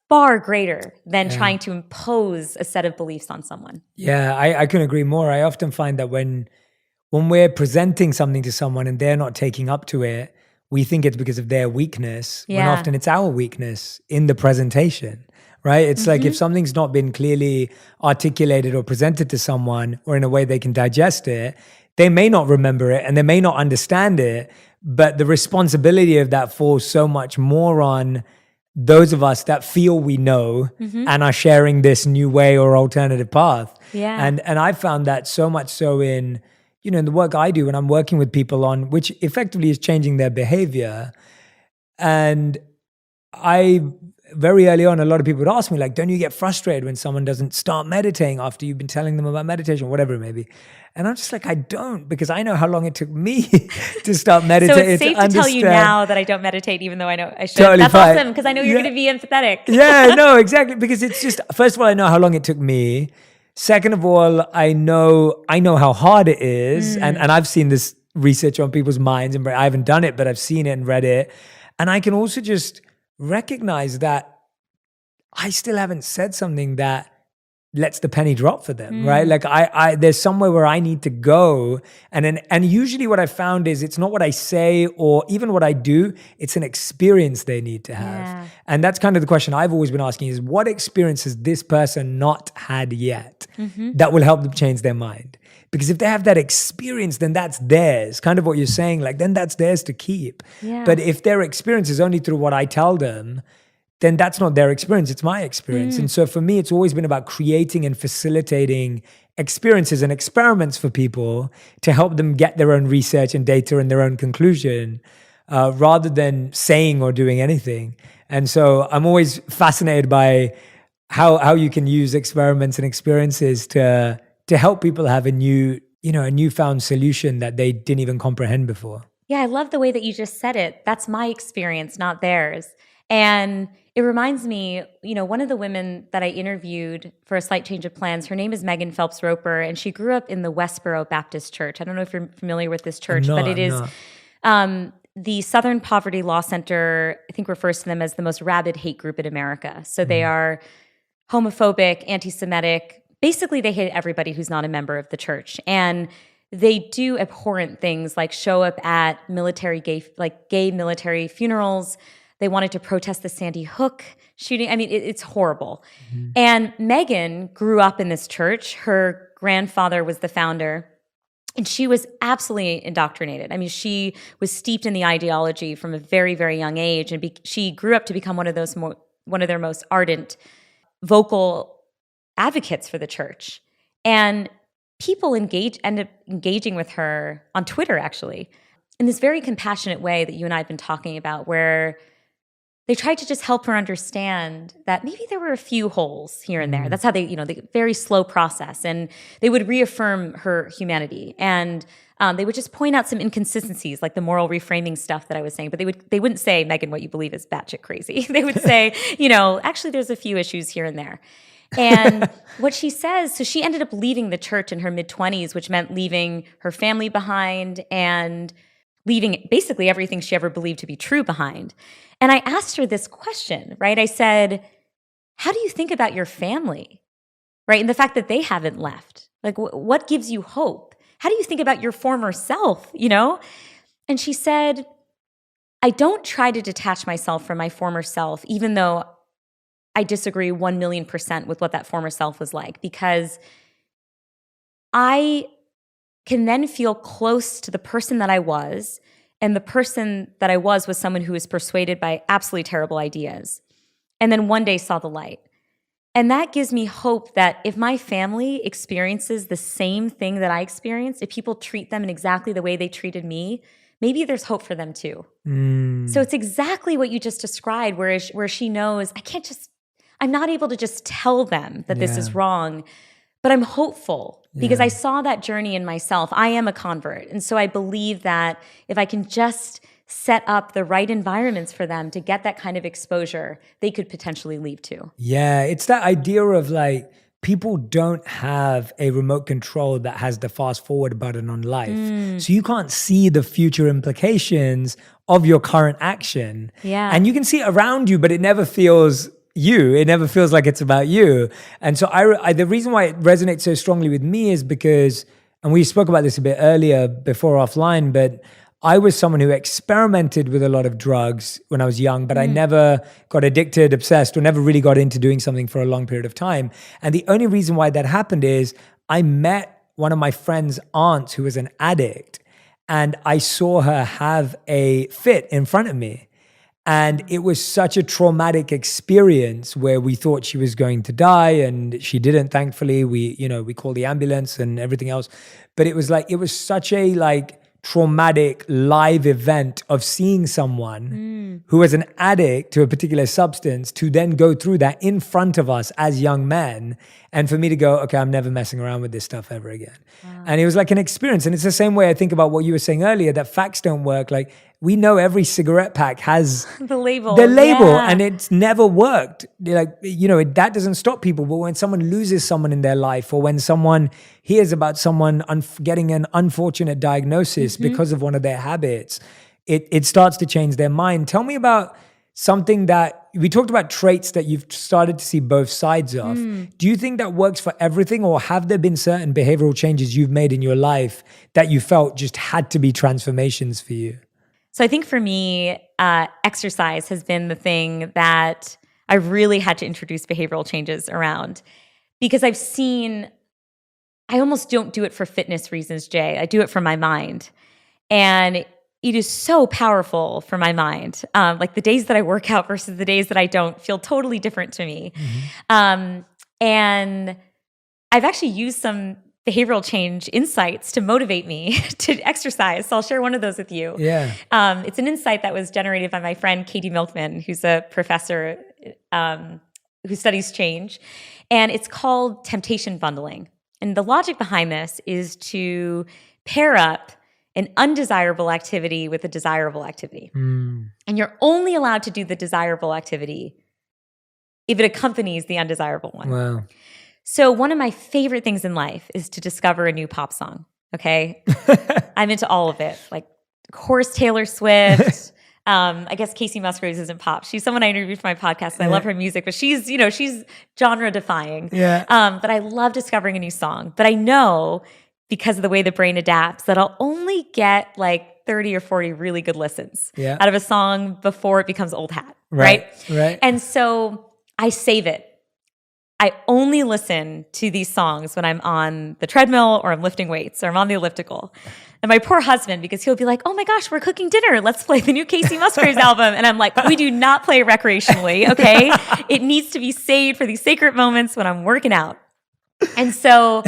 far greater than trying to impose a set of beliefs on someone. Yeah, I couldn't agree more. I often find that when we're presenting something to someone and they're not taking up to it, we think it's because of their weakness, when often it's our weakness in the presentation, right? It's like if something's not been clearly articulated or presented to someone or in a way they can digest it, they may not remember it and they may not understand it, but the responsibility of that falls so much more on those of us that feel we know and are sharing this new way or alternative path. Yeah. And I found that so much so in the work I do when I'm working with people on, which effectively is changing their behavior. And very early on, a lot of people would ask me, like, don't you get frustrated when someone doesn't start meditating after you've been telling them about meditation, whatever it may be? And I'm just like, I don't, because I know how long it took me to start meditating. So it's safe to tell you now that I don't meditate, even though I know I should. Totally That's fine. awesome, because I know you're going to be empathetic. Yeah, no, exactly. Because it's just, first of all, I know how long it took me. Second of all, I know how hard it is. And I've seen this research on people's minds, and I haven't done it, but I've seen it and read it. And I can also just recognize that I still haven't said something that lets the penny drop for them, right? Like I there's somewhere where I need to go. And usually what I found is it's not what I say or even what I do, it's an experience they need to have. Yeah. And that's kind of the question I've always been asking is what experience has this person not had yet that will help them change their mind? Because if they have that experience, then that's theirs. Kind of what you're saying, like then that's theirs to keep. Yeah. But if their experience is only through what I tell them, then that's not their experience, it's my experience. And so for me, it's always been about creating and facilitating experiences and experiments for people to help them get their own research and data and their own conclusion, rather than saying or doing anything. And so I'm always fascinated by how you can use experiments and experiences to help people have a newfound solution that they didn't even comprehend before. Yeah, I love the way that you just said it. That's my experience, not theirs. And it reminds me, one of the women that I interviewed for A Slight Change of Plans, her name is Megan Phelps Roper, and she grew up in the Westboro Baptist Church. I don't know if you're familiar with this church, but it is the Southern Poverty Law Center, I think refers to them as the most rabid hate group in America. So they are homophobic, anti-Semitic. Basically, they hate everybody who's not a member of the church. And they do abhorrent things like show up at gay military funerals. They wanted to protest the Sandy Hook shooting. I mean, it's horrible. And Megan grew up in this church. Her grandfather was the founder. And she was absolutely indoctrinated. I mean, she was steeped in the ideology from a very, very young age, and she grew up to become one of their most ardent, vocal advocates for the church. And people ended up engaging with her on Twitter, actually, in this very compassionate way that you and I have been talking about, where they tried to just help her understand that maybe there were a few holes here and there. That's how the very slow process. And they would reaffirm her humanity. And they would just point out some inconsistencies, like the moral reframing stuff that I was saying. But they wouldn't say, Megan, what you believe is batshit crazy. They would say, actually there's a few issues here and there. And what she says, so she ended up leaving the church in her mid-20s, which meant leaving her family behind and leaving basically everything she ever believed to be true behind. And I asked her this question, right? I said, how do you think about your family, right? And the fact that they haven't left. Like, what gives you hope? How do you think about your former self, And she said, I don't try to detach myself from my former self, even though I disagree 1,000,000% with what that former self was like, because I can then feel close to the person that I was. And the person that I was someone who was persuaded by absolutely terrible ideas, and then one day saw the light. And that gives me hope that if my family experiences the same thing that I experienced, if people treat them in exactly the way they treated me, maybe there's hope for them too. So it's exactly what you just described, where she knows, I'm not able to just tell them that this is wrong, but I'm hopeful because I saw that journey in myself. I am a convert. And so I believe that if I can just set up the right environments for them to get that kind of exposure, they could potentially leave too. Yeah, it's that idea of like, people don't have a remote control that has the fast forward button on life. So you can't see the future implications of your current action. Yeah. And you can see it around you, but it never feels you. It never feels like it's about you. And so the reason why it resonates so strongly with me is because, and we spoke about this a bit earlier before offline, but I was someone who experimented with a lot of drugs when I was young, but I never got addicted, obsessed, or never really got into doing something for a long period of time. And the only reason why that happened is I met one of my friend's aunts who was an addict, and I saw her have a fit in front of me. And it was such a traumatic experience where we thought she was going to die, and she didn't, thankfully. We called the ambulance and everything else. But it was such a traumatic live event of seeing someone who was an addict to a particular substance to then go through that in front of us as young men. And for me to go, okay, I'm never messing around with this stuff ever again. Wow. And it was like an experience. And it's the same way I think about what you were saying earlier, that facts don't work. Like, we know every cigarette pack has the label, and it's never worked. That doesn't stop people. But when someone loses someone in their life, or when someone hears about someone getting an unfortunate diagnosis because of one of their habits, it starts to change their mind. Tell me about something that we talked about, traits that you've started to see both sides of. Do you think that works for everything, or have there been certain behavioral changes you've made in your life that you felt just had to be transformations for you? So I think for me, exercise has been the thing that I really had to introduce behavioral changes around, because I almost don't do it for fitness reasons, Jay. I do it for my mind. And it is so powerful for my mind. Like the days that I work out versus the days that I don't feel totally different to me. And I've actually used some behavioral change insights to motivate me to exercise. So I'll share one of those with you. Yeah. It's an insight that was generated by my friend, Katie Milkman, who's a professor who studies change. And it's called temptation bundling. And the logic behind this is to pair up an undesirable activity with a desirable activity. And you're only allowed to do the desirable activity if it accompanies the undesirable one. Wow. So one of my favorite things in life is to discover a new pop song, okay? I'm into all of it, like of course Taylor Swift. I guess Casey Musgraves isn't pop. She's someone I interviewed for my podcast, and I love her music, but she's genre defying. Yeah. But I love discovering a new song. But I know, because of the way the brain adapts, that I'll only get like 30 or 40 really good listens out of a song before it becomes old hat, right? Right. And so I save it. I only listen to these songs when I'm on the treadmill or I'm lifting weights or I'm on the elliptical. And my poor husband, because he'll be like, oh my gosh, we're cooking dinner. Let's play the new Casey Musgraves album. And I'm like, we do not play recreationally, okay? It needs to be saved for these sacred moments when I'm working out. And so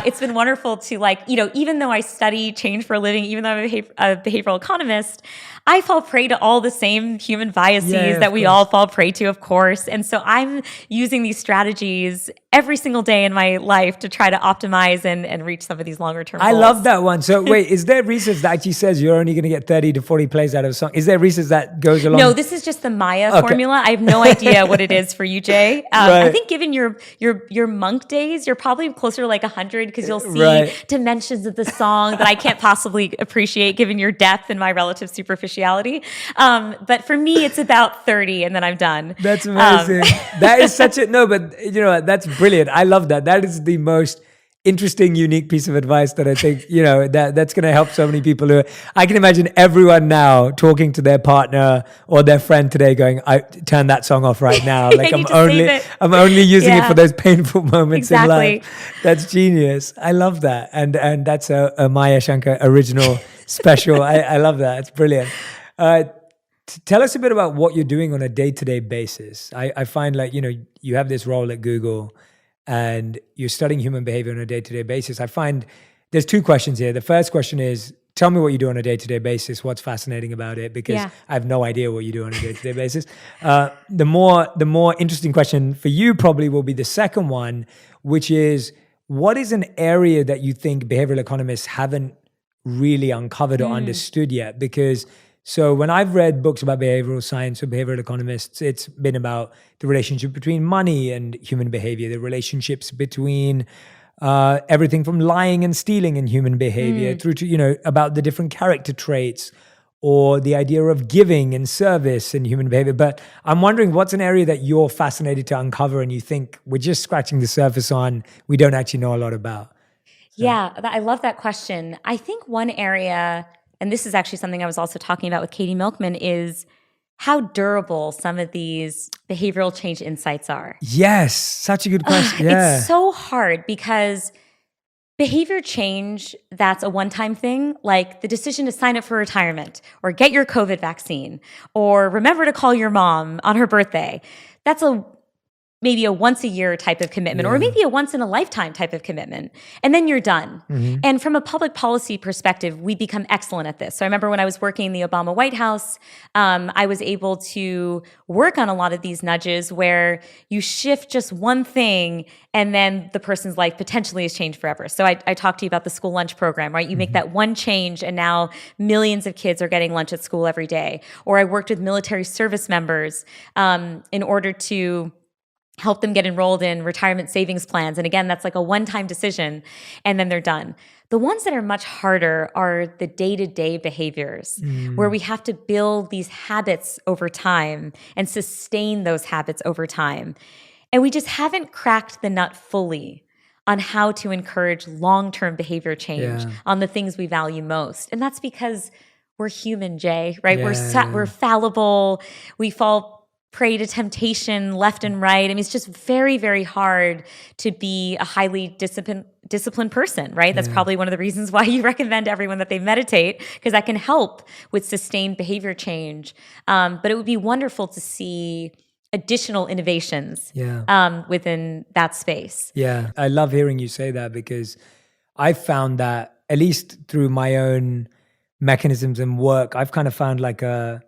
it's been wonderful to even though I study change for a living, even though I'm a behavioral economist, I fall prey to all the same human biases that we all fall prey to, of course. And so I'm using these strategies every single day in my life to try to optimize and reach some of these longer term goals. I love that one. So wait, is there research that actually says you're only going to get 30 to 40 plays out of a song? Is there research that goes along? No, this is just the Maya formula. I have no idea what it is for you, Jay. I think given your monk days, you're probably closer to like 100 because you'll see dimensions of the song that I can't possibly appreciate given your depth and my relative superficiality. But for me, it's about 30 and then I'm done. That's amazing. That is such that's brilliant. I love that. That is the most interesting, unique piece of advice that I think, that's going to help so many people. I can imagine everyone now talking to their partner or their friend today going, I turn that song off right now. Like I'm only using it for those painful moments in life. That's genius. I love that. And that's a Maya Shankar original special. I love that. It's brilliant. Tell us a bit about what you're doing on a day-to-day basis. I find you have this role at Google and you're studying human behavior on a day-to-day basis. I find there's two questions here. The first question is, tell me what you do on a day-to-day basis. What's fascinating about it? Because I have no idea what you do on a day-to-day basis. The more interesting question for you probably will be the second one, which is, what is an area that you think behavioral economists haven't really uncovered or understood yet? Because so when I've read books about behavioral science or behavioral economists, it's been about the relationship between money and human behavior, the relationships between everything from lying and stealing in human behavior through to, about the different character traits or the idea of giving and service in human behavior. But I'm wondering, what's an area that you're fascinated to uncover and you think we're just scratching the surface on, we don't actually know a lot about? So. Yeah, I love that question. I think one area, and this is actually something I was also talking about with Katie Milkman, is how durable some of these behavioral change insights are. Yes, such a good question. Yeah. It's so hard because behavior change that's a one-time thing, like the decision to sign up for retirement or get your COVID vaccine or remember to call your mom on her birthday, that's maybe a once a year type of commitment or maybe a once in a lifetime type of commitment. And then you're done. Mm-hmm. And from a public policy perspective, we become excellent at this. So I remember when I was working in the Obama White House, I was able to work on a lot of these nudges where you shift just one thing and then the person's life potentially is changed forever. So I talked to you about the school lunch program, right? You make that one change and now millions of kids are getting lunch at school every day. Or I worked with military service members in order to help them get enrolled in retirement savings plans. And again, that's like a one-time decision, and then they're done. The ones that are much harder are the day-to-day behaviors, where we have to build these habits over time and sustain those habits over time. And we just haven't cracked the nut fully on how to encourage long-term behavior change on the things we value most. And that's because we're human, Jay, right? We're fallible. We fall prey to temptation left and right. I mean, it's just very, very hard to be a highly disciplined person, right? That's probably one of the reasons why you recommend to everyone that they meditate, because that can help with sustained behavior change. But it would be wonderful to see additional innovations within that space. Yeah, I love hearing you say that, because I found that, at least through my own mechanisms and work, I've kind of found like a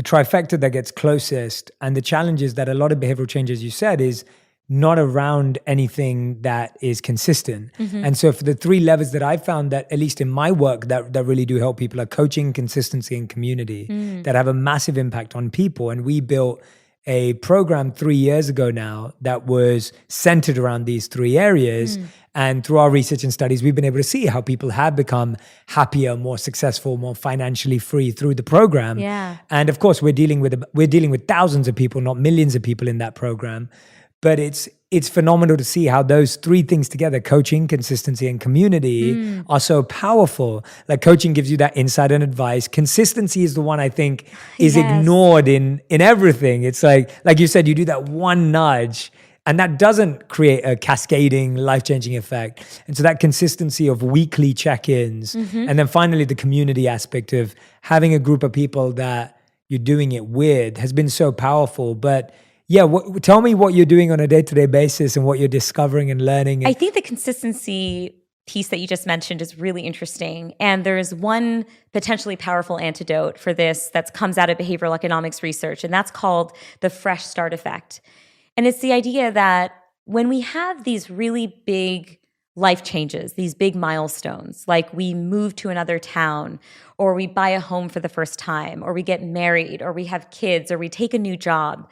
trifecta that gets closest. And the challenge is that a lot of behavioral change, as you said, is not around anything that is consistent. Mm-hmm. And so for the three levers that I found that, at least in my work, that really do help people are coaching, consistency, and community that have a massive impact on people. And we built a program 3 years ago now that was centered around these three areas. And through our research and studies, we've been able to see how people have become happier, more successful, more financially free through the program. Yeah. And of course, we're dealing with thousands of people, not millions of people in that program. But it's phenomenal to see how those three things together, coaching, consistency, and community, are so powerful. Like coaching gives you that insight and advice. Consistency is the one I think is ignored in everything. It's like you said, you do that one nudge And that doesn't create a cascading, life-changing effect. And so that consistency of weekly check-ins, and then finally the community aspect of having a group of people that you're doing it with has been so powerful. But yeah, tell me what you're doing on a day-to-day basis and what you're discovering and learning. I think the consistency piece that you just mentioned is really interesting. And there's one potentially powerful antidote for this that comes out of behavioral economics research, and that's called the fresh start effect. And it's the idea that when we have these really big life changes, these big milestones, like we move to another town, or we buy a home for the first time, or we get married, or we have kids, or we take a new job,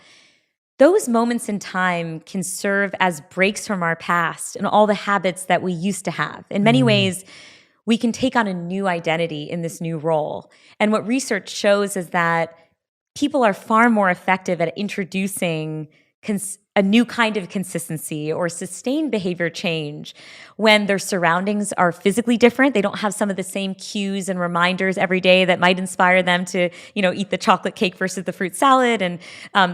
those moments in time can serve as breaks from our past and all the habits that we used to have. In many ways, we can take on a new identity in this new role. And what research shows is that people are far more effective at introducing a new kind of consistency or sustained behavior change when their surroundings are physically different. They don't have some of the same cues and reminders every day that might inspire them to, eat the chocolate cake versus the fruit salad. And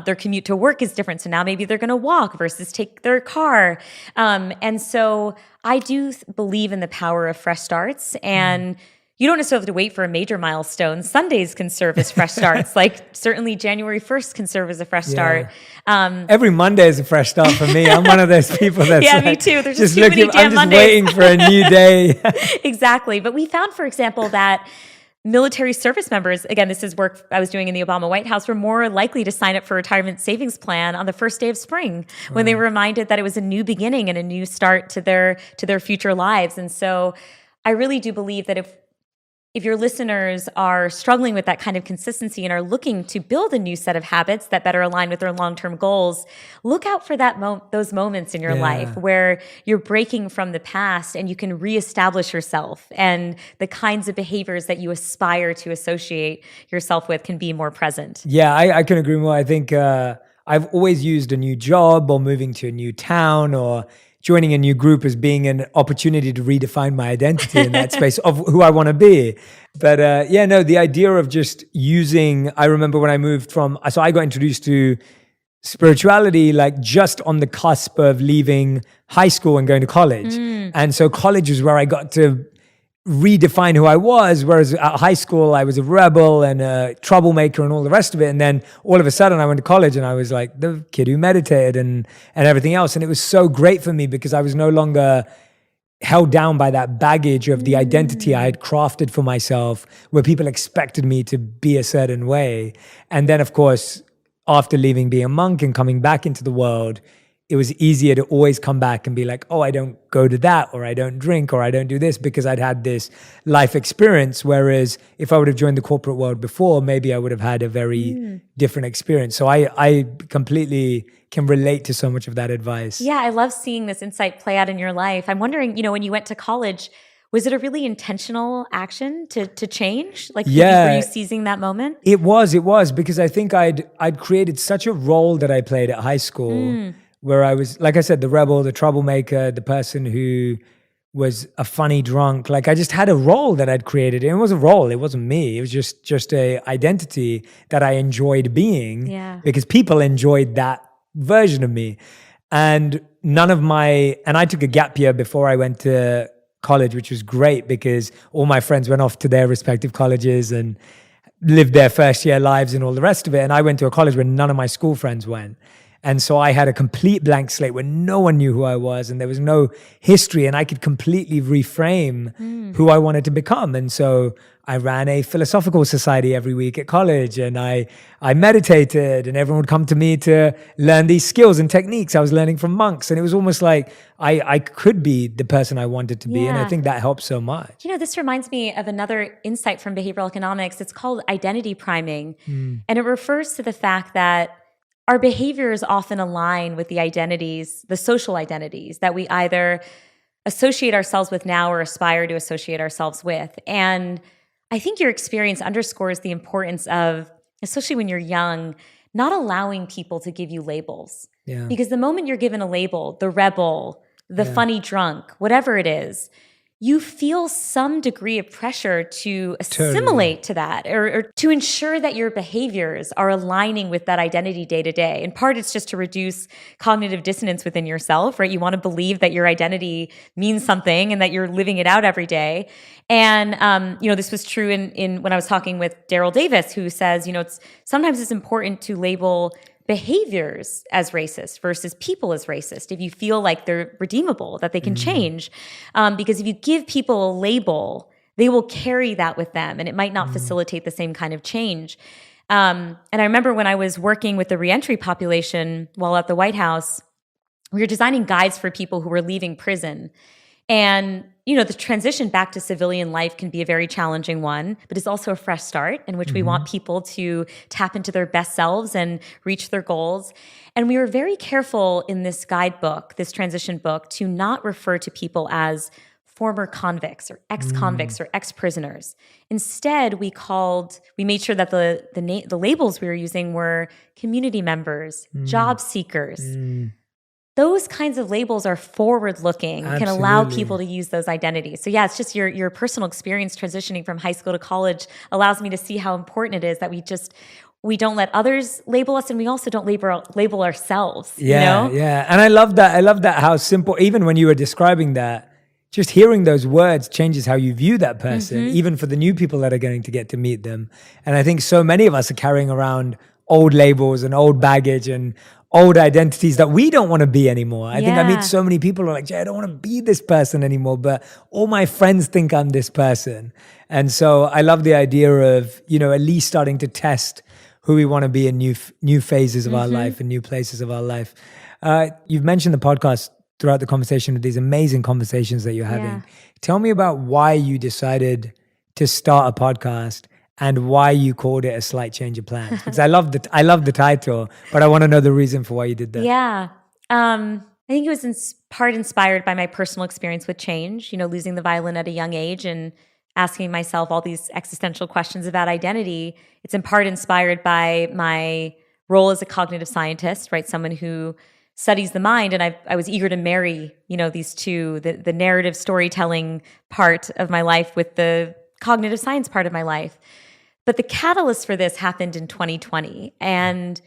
their commute to work is different. So now maybe they're going to walk versus take their car. And so I do believe in the power of fresh starts. And you don't necessarily have to wait for a major milestone. Sundays can serve as fresh starts. Like certainly January 1st can serve as a fresh start. Every Monday is a fresh start for me. I'm one of those people that's me too. There's just too many damn I'm just Mondays. waiting for a new day. Exactly. But we found, for example, that military service members, again, this is work I was doing in the Obama White House, were more likely to sign up for a retirement savings plan on the first day of spring when they were reminded that it was a new beginning and a new start to their future lives. And so I really do believe that if your listeners are struggling with that kind of consistency and are looking to build a new set of habits that better align with their long-term goals, look out for those moments in your life where you're breaking from the past and you can reestablish yourself, and the kinds of behaviors that you aspire to associate yourself with can be more present. Yeah, I can agree more. I think I've always used a new job or moving to a new town or joining a new group as being an opportunity to redefine my identity in that space of who I want to be. But the idea of just using, I remember when I moved so I got introduced to spirituality like just on the cusp of leaving high school and going to college. And so college is where I got to redefine who I was, whereas at high school I was a rebel and a troublemaker and all the rest of it. And then all of a sudden I went to college and I was like the kid who meditated and everything else. And it was so great for me because I was no longer held down by that baggage of the identity I had crafted for myself, where people expected me to be a certain way. And then of course, after leaving being a monk and coming back into the world, it was easier to always come back and be like, oh, I don't go to that, or I don't drink, or I don't do this, because I'd had this life experience. Whereas if I would have joined the corporate world before, maybe I would have had a very different experience. So I completely can relate to so much of that advice. Yeah, I love seeing this insight play out in your life. I'm wondering, when you went to college, was it a really intentional action to change? Like, were you seizing that moment? It was because I think I'd created such a role that I played at high school, where I was, like I said, the rebel, the troublemaker, the person who was a funny drunk. Like I just had a role that I'd created. And it was a role. It wasn't me. It was just a identity that I enjoyed being because people enjoyed that version of me. And I took a gap year before I went to college, which was great because all my friends went off to their respective colleges and lived their first year lives and all the rest of it. And I went to a college where none of my school friends went. And so I had a complete blank slate where no one knew who I was and there was no history, and I could completely reframe who I wanted to become. And so I ran a philosophical society every week at college, and I meditated, and everyone would come to me to learn these skills and techniques I was learning from monks. And it was almost like I could be the person I wanted to be. And I think that helped so much. This reminds me of another insight from behavioral economics. It's called identity priming. And it refers to the fact that our behaviors often align with the social identities that we either associate ourselves with now or aspire to associate ourselves with. And I think your experience underscores the importance of, especially when you're young, not allowing people to give you labels. Because the moment you're given a label, the rebel, the funny drunk, whatever it is, you feel some degree of pressure to assimilate to that or to ensure that your behaviors are aligning with that identity day to day. In part, it's just to reduce cognitive dissonance within yourself, right? You want to believe that your identity means something and that you're living it out every day. And, this was true in when I was talking with Daryl Davis, who says, sometimes it's important to label behaviors as racist versus people as racist if you feel like they're redeemable, that they can change. Because if you give people a label, they will carry that with them and it might not facilitate the same kind of change. And I remember when I was working with the reentry population while at the White House, we were designing guides for people who were leaving prison. And, the transition back to civilian life can be a very challenging one, but it's also a fresh start in which we want people to tap into their best selves and reach their goals. And we were very careful in this guidebook, this transition book, to not refer to people as former convicts or ex-convicts or ex-prisoners. Instead, we made sure that the labels we were using were community members, job seekers. Those kinds of labels are forward-looking, can allow people to use those identities. So yeah, it's just your personal experience transitioning from high school to college allows me to see how important it is that we don't let others label us, and we also don't label ourselves. Yeah. And I love that how simple, even when you were describing that, just hearing those words changes how you view that person, even for the new people that are going to get to meet them. And I think so many of us are carrying around old labels and old baggage and old identities that we don't want to be anymore. I think I meet so many people who are like, Jay, I don't want to be this person anymore, but all my friends think I'm this person. And so I love the idea of, at least starting to test who we want to be in new phases of our life and new places of our life. You've mentioned the podcast throughout the conversation with these amazing conversations that you're having. Yeah. Tell me about why you decided to start a podcast and why you called it A Slight Change of Plans. Because I love the title, but I want to know the reason for why you did that. Yeah. I think it was in part inspired by my personal experience with change, losing the violin at a young age and asking myself all these existential questions about identity. It's in part inspired by my role as a cognitive scientist, right? Someone who studies the mind. And I was eager to marry, these two, the narrative storytelling part of my life with the cognitive science part of my life. But the catalyst for this happened in 2020. And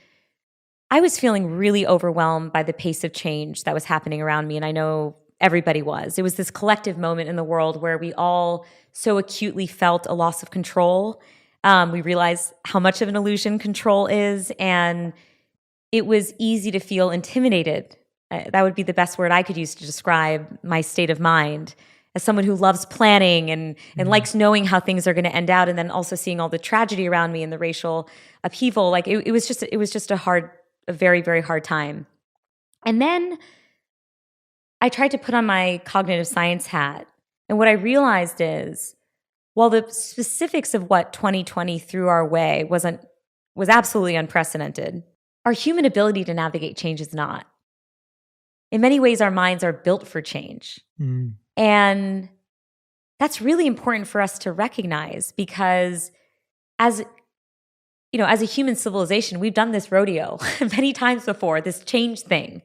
I was feeling really overwhelmed by the pace of change that was happening around me. And I know everybody was. It was this collective moment in the world where we all so acutely felt a loss of control. We realized how much of an illusion control is. And it was easy to feel intimidated. That would be the best word I could use to describe my state of mind. As someone who loves planning and likes knowing how things are going to end out, and then also seeing all the tragedy around me and the racial upheaval, like it was just a very, very hard time. And then I tried to put on my cognitive science hat, and what I realized is, while the specifics of what 2020 threw our way was absolutely unprecedented, our human ability to navigate change is not. In many ways, our minds are built for change. And that's really important for us to recognize because as a human civilization, we've done this rodeo many times before, this change thing.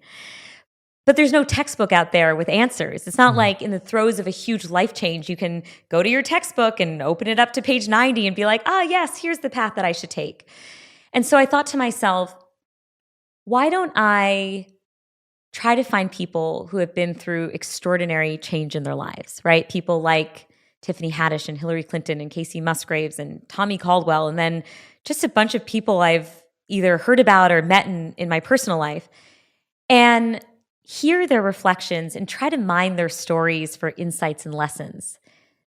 But there's no textbook out there with answers. It's not like in the throes of a huge life change, you can go to your textbook and open it up to page 90 and be like, yes, here's the path that I should take. And so I thought to myself, why don't I try to find people who have been through extraordinary change in their lives, right? People like Tiffany Haddish and Hillary Clinton and Casey Musgraves and Tommy Caldwell, and then just a bunch of people I've either heard about or met in my personal life, and hear their reflections and try to mine their stories for insights and lessons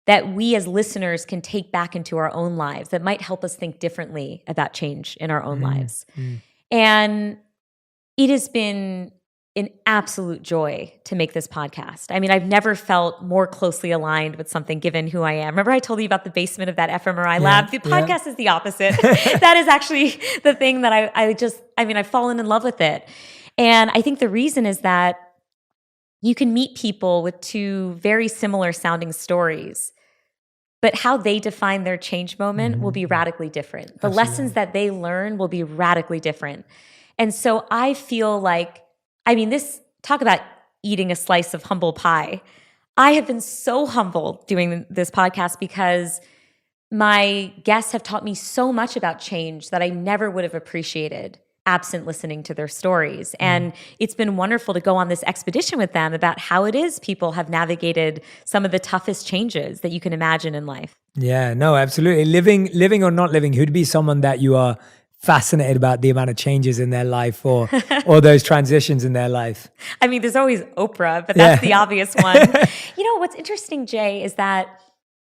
that we as listeners can take back into our own lives that might help us think differently about change in our own lives. And it has been an absolute joy to make this podcast. I mean, I've never felt more closely aligned with something given who I am. Remember I told you about the basement of that fMRI lab? The podcast is the opposite. That is actually the thing that I've fallen in love with it. And I think the reason is that you can meet people with two very similar sounding stories, but how they define their change moment will be radically different. The lessons that they learn will be radically different. And so I feel like, talk about eating a slice of humble pie. I have been so humbled doing this podcast because my guests have taught me so much about change that I never would have appreciated absent listening to their stories. And it's been wonderful to go on this expedition with them about how it is people have navigated some of the toughest changes that you can imagine in life. Yeah, no, absolutely. Living or not living, who'd be someone that you are fascinated about the amount of changes in their life or those transitions in their life? I mean, there's always Oprah, but that's the obvious one. You know, what's interesting, Jay, is that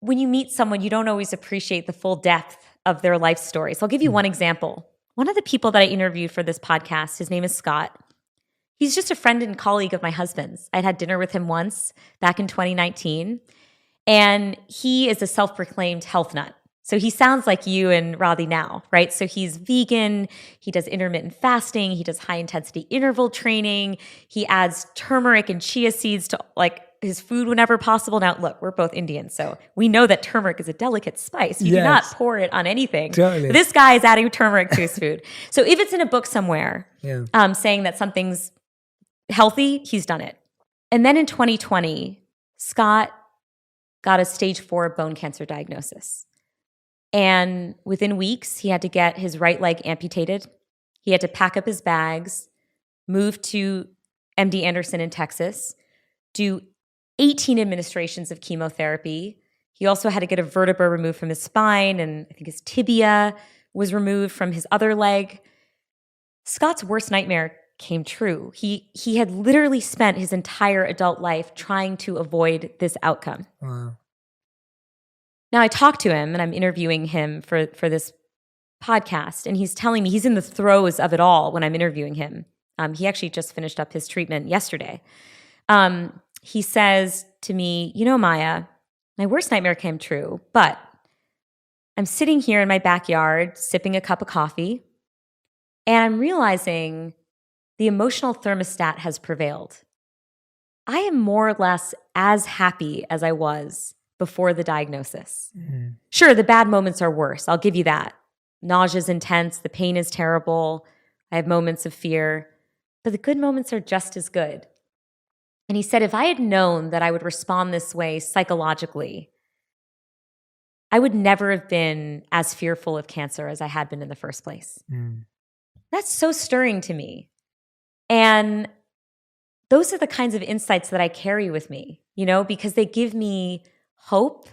when you meet someone, you don't always appreciate the full depth of their life story. So I'll give you one example. One of the people that I interviewed for this podcast, his name is Scott. He's just a friend and colleague of my husband's. I'd had dinner with him once back in 2019, and he is a self-proclaimed health nut. So he sounds like you and Radhi now, right? So he's vegan, he does intermittent fasting, he does high-intensity interval training, he adds turmeric and chia seeds to like his food whenever possible. Now, look, we're both Indian, so we know that turmeric is a delicate spice. You do not pour it on anything. Totally. This guy is adding turmeric to his food. So if it's in a book somewhere saying that something's healthy, he's done it. And then in 2020, Scott got a stage 4 bone cancer diagnosis. And within weeks, he had to get his right leg amputated. He had to pack up his bags, move to MD Anderson in Texas, do 18 administrations of chemotherapy. He also had to get a vertebra removed from his spine, and I think his tibia was removed from his other leg. Scott's worst nightmare came true. He had literally spent his entire adult life trying to avoid this outcome. Wow. Now I talked to him, and I'm interviewing him for this podcast, and he's telling me he's in the throes of it all when I'm interviewing him. He actually just finished up his treatment yesterday. He says to me, you know, Maya, my worst nightmare came true, but I'm sitting here in my backyard sipping a cup of coffee, and I'm realizing the emotional thermostat has prevailed. I am more or less as happy as I was before the diagnosis. Mm-hmm. Sure, the bad moments are worse. I'll give you that. Nausea is intense. The pain is terrible. I have moments of fear, but the good moments are just as good. And he said, if I had known that I would respond this way psychologically, I would never have been as fearful of cancer as I had been in the first place. Mm. That's so stirring to me. And those are the kinds of insights that I carry with me, you know, because they give me hope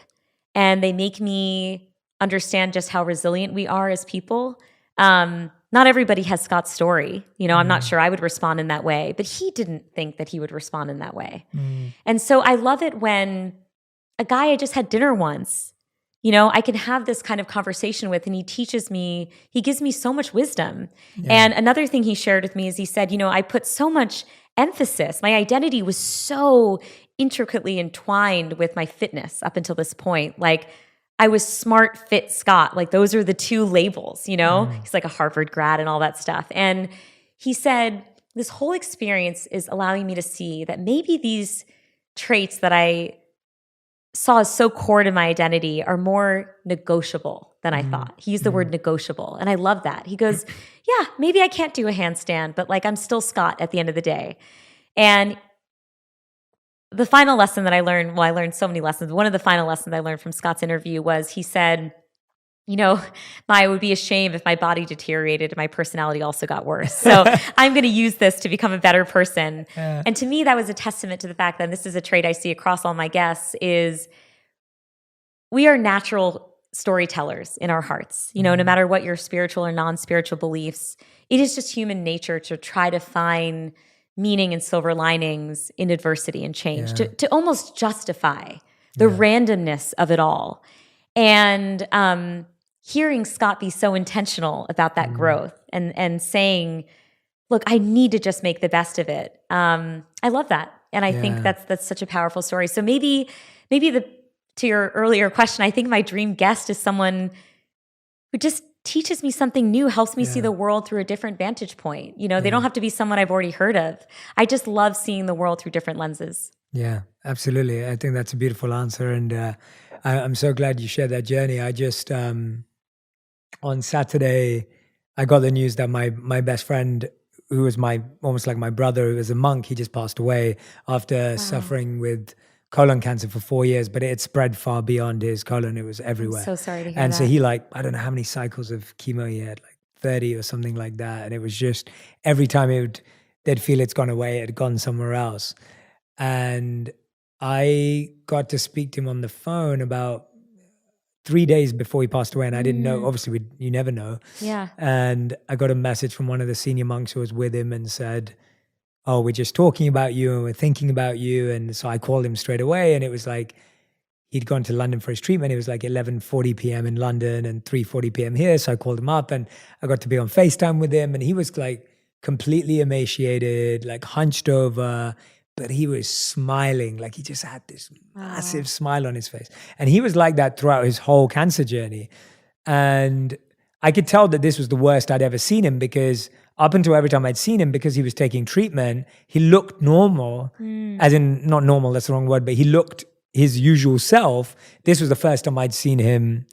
and they make me understand just how resilient we are as people. Not everybody has Scott's story. You know, I'm not sure I would respond in that way, but he didn't think that he would respond in that way. Mm. And so I love it when a guy I just had dinner once, you know, I can have this kind of conversation with, and he teaches me, he gives me so much wisdom. Yeah. And another thing he shared with me is he said, you know, I put so much emphasis, my identity was so intricately entwined with my fitness up until this point. Like, I was smart, fit Scott. Like, those are the two labels, you know? He's like a Harvard grad and all that stuff. And he said, this whole experience is allowing me to see that maybe these traits that I saw as so core to my identity are more negotiable than I thought. He used the word negotiable. And I love that. He goes, yeah, maybe I can't do a handstand, but like, I'm still Scott at the end of the day. And the final lesson that I learned, well, I learned so many lessons. One of the final lessons I learned from Scott's interview was he said, you know, I would be ashamed if my body deteriorated and my personality also got worse. So I'm going to use this to become a better person. Yeah. And to me, that was a testament to the fact that, and this is a trait I see across all my guests, is we are natural storytellers in our hearts. You know, no matter what your spiritual or non-spiritual beliefs, it is just human nature to try to find meaning and silver linings in adversity and change, to almost justify the randomness of it all. And hearing Scott be so intentional about that growth and saying, look, I need to just make the best of it. I love that. And I think that's such a powerful story. So maybe to your earlier question, I think my dream guest is someone who just teaches me something new, helps me see the world through a different vantage point. You know, they don't have to be someone I've already heard of. I just love seeing the world through different lenses. Yeah, absolutely. I think that's a beautiful answer. And I'm so glad you shared that journey. I just, on Saturday, I got the news that my best friend, who was almost like my brother, who was a monk, he just passed away after suffering with colon cancer for 4 years, but it had spread far beyond his colon. It was everywhere. I'm so sorry to hear and that. so he I don't know how many cycles of chemo he had, like 30 or something like that. And it was just every time they'd feel it's gone away, it had gone somewhere else. And I got to speak to him on the phone about 3 days before he passed away. And I didn't know, obviously you never know. Yeah. And I got a message from one of the senior monks who was with him and said, "Oh, we're just talking about you and we're thinking about you." And so I called him straight away, and it was like, he'd gone to London for his treatment. It was like 11:40 p.m. in London and 3:40 p.m. here. So I called him up and I got to be on FaceTime with him, and he was like completely emaciated, like hunched over, but he was smiling. Like he just had this massive smile on his face. And he was like that throughout his whole cancer journey. And I could tell that this was the worst I'd ever seen him, because up until every time I'd seen him, because he was taking treatment, he looked normal, as in not normal, that's the wrong word, but he looked his usual self. This was the first time I'd seen him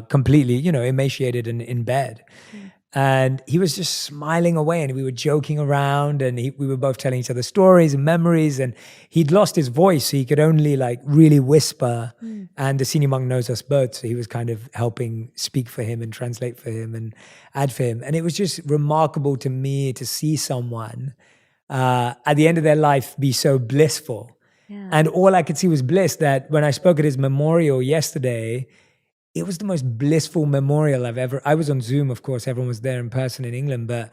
completely, emaciated and in bed. And he was just smiling away, and we were joking around, and we were both telling each other stories and memories, and he'd lost his voice, so he could only like really whisper. And the senior monk knows us both, so he was kind of helping speak for him and translate for him and add for him. And it was just remarkable to me to see someone at the end of their life be so blissful. Yeah. And all I could see was bliss. That when I spoke at his memorial yesterday, it was the most blissful memorial I was on Zoom, of course, everyone was there in person in England, but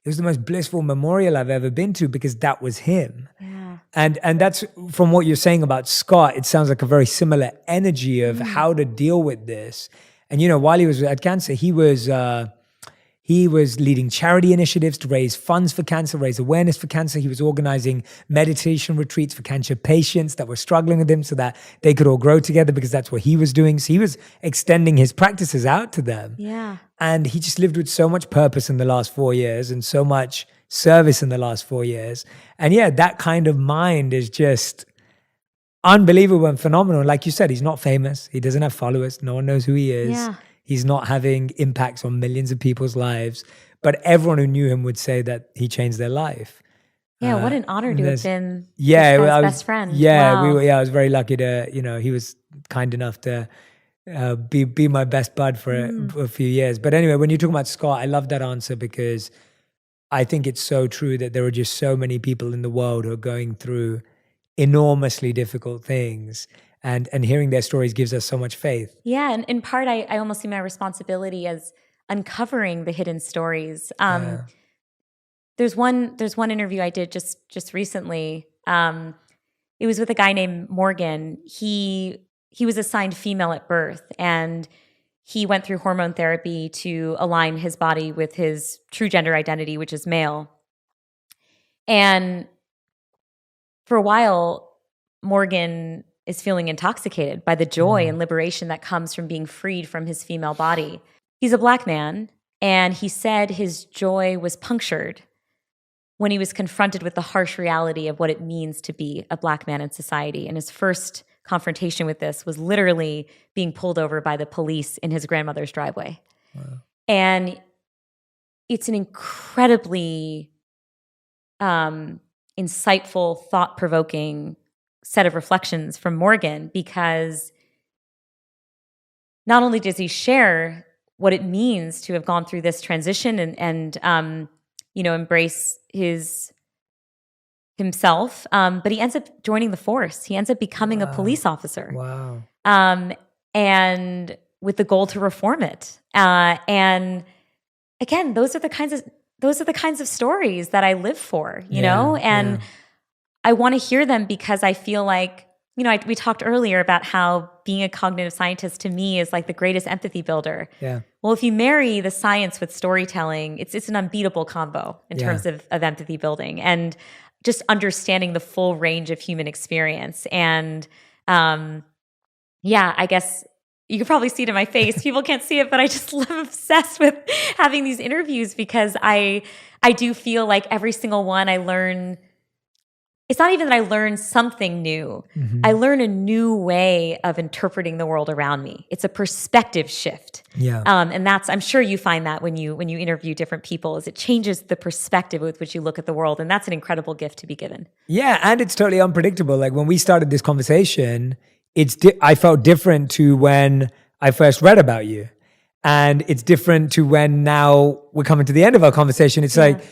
it was the most blissful memorial I've ever been to, because that was him. Yeah. And that's, from what you're saying about Scott, it sounds like a very similar energy of how to deal with this. And, while he was at cancer, he was leading charity initiatives to raise funds for cancer, raise awareness for cancer. He was organizing meditation retreats for cancer patients that were struggling with him so that they could all grow together, because that's what he was doing. So he was extending his practices out to them. Yeah. And he just lived with so much purpose in the last 4 years and so much service in the last 4 years. And yeah, that kind of mind is just unbelievable and phenomenal. Like you said, he's not famous. He doesn't have followers. No one knows who he is. Yeah. He's not having impacts on millions of people's lives, but everyone who knew him would say that he changed their life. Yeah, what an honor to have been his best friend. Yeah, wow. I was very lucky to, he was kind enough to be my best bud for a few years. But anyway, when you're talking about Scott, I love that answer, because I think it's so true that there are just so many people in the world who are going through enormously difficult things. And hearing their stories gives us so much faith. Yeah, and in part, I almost see my responsibility as uncovering the hidden stories. There's one interview I did just recently. It was with a guy named Morgan. He was assigned female at birth, and he went through hormone therapy to align his body with his true gender identity, which is male. And for a while, Morgan is feeling intoxicated by the joy and liberation that comes from being freed from his female body. He's a Black man, and he said his joy was punctured when he was confronted with the harsh reality of what it means to be a Black man in society. And his first confrontation with this was literally being pulled over by the police in his grandmother's driveway. Wow. And it's an incredibly insightful, thought-provoking set of reflections from Morgan, because not only does he share what it means to have gone through this transition and embrace himself, but he ends up joining the force. He ends up becoming a police officer. Wow. And with the goal to reform it. And again, those are the kinds of stories that I live for, you know? And I want to hear them, because I feel like, we talked earlier about how being a cognitive scientist to me is like the greatest empathy builder. Yeah. Well, if you marry the science with storytelling, it's an unbeatable combo in terms of empathy building and just understanding the full range of human experience. And I guess you can probably see it in my face. People can't see it, but I just am obsessed with having these interviews, because I do feel like every single one I learn it's not even that I learn something new. I learn a new way of interpreting the world around me. It's a perspective shift. Yeah. And that's, I'm sure you find that when you interview different people, is it changes the perspective with which you look at the world. And that's an incredible gift to be given. Yeah. And it's totally unpredictable. Like when we started this conversation, I felt different to when I first read about you. And it's different to when now we're coming to the end of our conversation. It's like,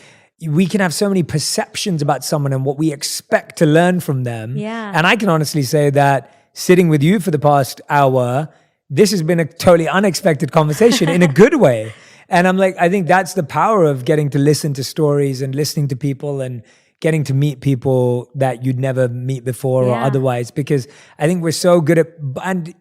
we can have so many perceptions about someone and what we expect to learn from them. Yeah. And I can honestly say that sitting with you for the past hour, this has been a totally unexpected conversation in a good way. And I'm like, I think that's the power of getting to listen to stories and listening to people and getting to meet people that you'd never meet before or otherwise, because I think we're so good at, and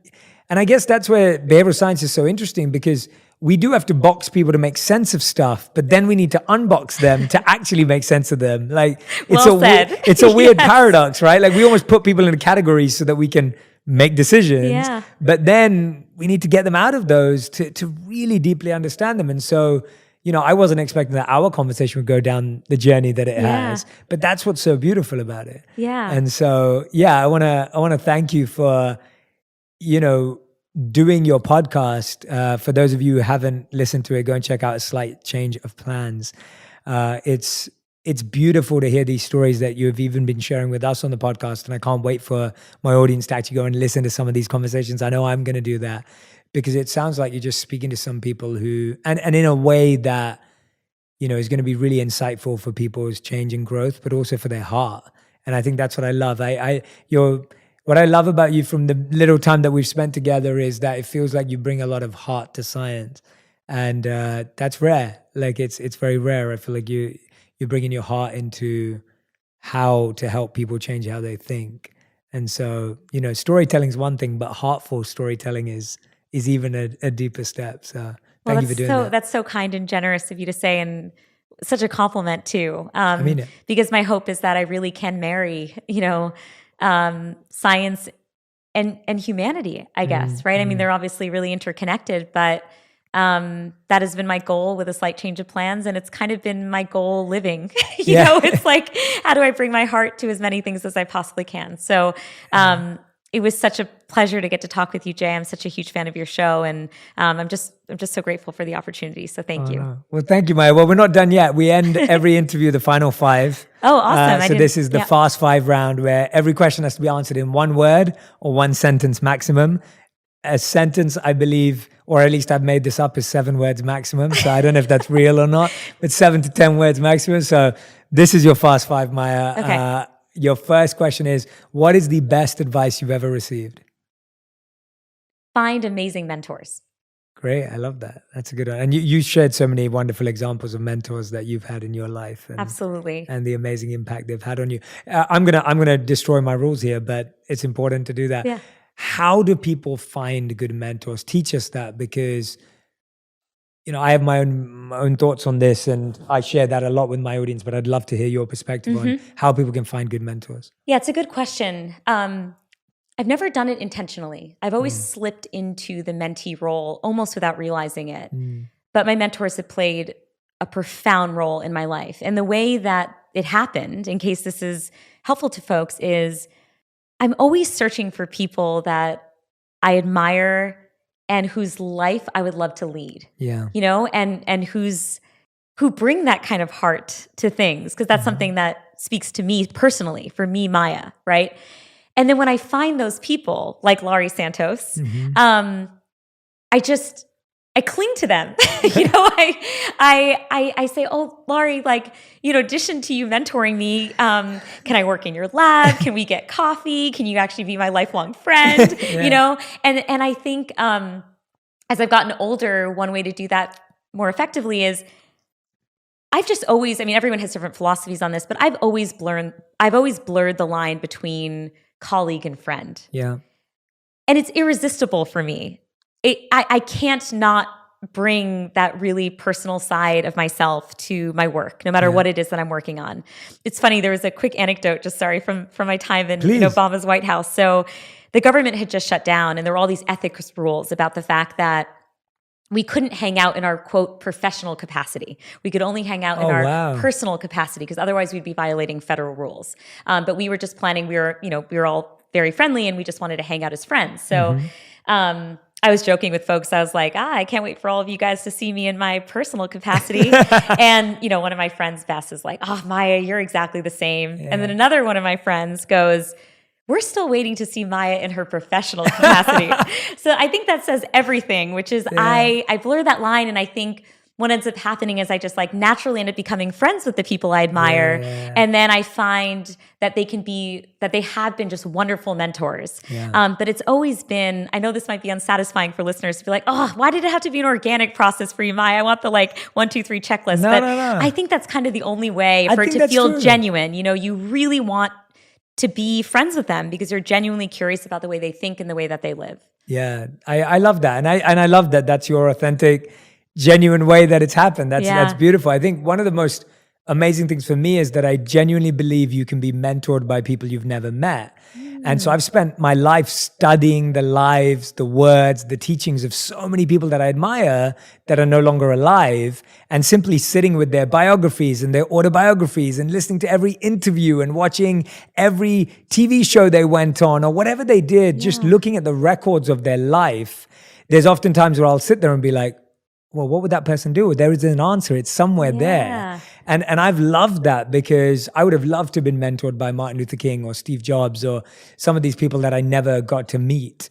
I guess that's where behavioral science is so interesting, because we do have to box people to make sense of stuff, but then we need to unbox them to actually make sense of them. Like it's a weird paradox, right? Like we almost put people into categories so that we can make decisions, but then we need to get them out of those to really deeply understand them. And so, I wasn't expecting that our conversation would go down the journey that it has, but that's what's so beautiful about it. Yeah. And so, I want to thank you for, doing your podcast. For those of you who haven't listened to it, go and check out A Slight Change of Plans. It's beautiful to hear these stories that you've even been sharing with us on the podcast. And I can't wait for my audience to actually go and listen to some of these conversations. I know I'm going to do that, because it sounds like you're just speaking to some people who, and in a way that, is going to be really insightful for people's change and growth, but also for their heart. And I think that's what I love. What I love about you from the little time that we've spent together is that it feels like you bring a lot of heart to science. And that's rare. Like it's very rare. I feel like you're bringing your heart into how to help people change how they think. And so, storytelling is one thing, but heartful storytelling is even a deeper step. So thank you for doing that. That's so kind and generous of you to say, and such a compliment too. I mean it. Because my hope is that I really can marry, science and humanity, I guess, right? I mean, they're obviously really interconnected, but that has been my goal with A Slight Change of Plans, and it's kind of been my goal living. It's like, how do I bring my heart to as many things as I possibly can? So it was such a pleasure to get to talk with you, Jay. I'm such a huge fan of your show, and I'm just so grateful for the opportunity. So thank you. No. Well, thank you, Maya. Well, we're not done yet. We end every interview the final 5. Oh, awesome! So this is the fast 5 round, where every question has to be answered in one word or one sentence maximum. A sentence, I believe, or at least I've made this up, is 7 words maximum. So I don't know if that's real or not, but 7 to 10 words maximum. So this is your fast 5, Maya. Okay. Your first question is, what is the best advice you've ever received? Find amazing mentors. Great. I love that. That's a good one. And you shared so many wonderful examples of mentors that you've had in your life. And, absolutely. And the amazing impact they've had on you. I'm gonna destroy my rules here, but it's important to do that. Yeah. How do people find good mentors? Teach us that, because I have my own thoughts on this, and I share that a lot with my audience, but I'd love to hear your perspective on how people can find good mentors. Yeah, it's a good question. I've never done it intentionally. I've always slipped into the mentee role almost without realizing it. But my mentors have played a profound role in my life. And the way that it happened, in case this is helpful to folks, is I'm always searching for people that I admire and whose life I would love to lead. Yeah. And who bring that kind of heart to things, because that's something that speaks to me personally, for me, Maya, right? And then when I find those people, like Laurie Santos, I cling to them. I say, oh, Laurie, in addition to you mentoring me, can I work in your lab? Can we get coffee? Can you actually be my lifelong friend? And I think as I've gotten older, one way to do that more effectively is I've just always, everyone has different philosophies on this, but I've always blurred the line between colleague and friend. Yeah. And it's irresistible for me. I can't not bring that really personal side of myself to my work, no matter what it is that I'm working on. It's funny, there was a quick anecdote, just from my time in Obama's White House. So the government had just shut down, and there were all these ethics rules about the fact that we couldn't hang out in our quote professional capacity. We could only hang out in our personal capacity because otherwise we'd be violating federal rules. But we were just planning. We were all very friendly and we just wanted to hang out as friends. So I was joking with folks. I was like, I can't wait for all of you guys to see me in my personal capacity. And one of my friends, Bess, is like, oh, Maya, you're exactly the same. Yeah. And then another one of my friends goes, we're still waiting to see Maya in her professional capacity. So I think that says everything, which is I blur that line. And I think what ends up happening is I just like naturally end up becoming friends with the people I admire. Yeah. And then I find that they have been just wonderful mentors. Yeah. But it's always been, I know this might be unsatisfying for listeners to be like, oh, why did it have to be an organic process for you, Maya? I want the 1, 2, 3 checklist. No. I think that's kind of the only way for it to feel genuine. You really want to be friends with them because you're genuinely curious about the way they think and the way that they live. Yeah, I love that. And I love that that's your authentic, genuine way that it's happened. That's beautiful. I think one of the most amazing things for me is that I genuinely believe you can be mentored by people you've never met. And so I've spent my life studying the lives, the words, the teachings of so many people that I admire that are no longer alive, and simply sitting with their biographies and their autobiographies and listening to every interview and watching every TV show they went on or whatever they did, just looking at the records of their life. There's often times where I'll sit there and be like, well, what would that person do? There is an answer. It's somewhere there. And I've loved that because I would have loved to have been mentored by Martin Luther King or Steve Jobs or some of these people that I never got to meet.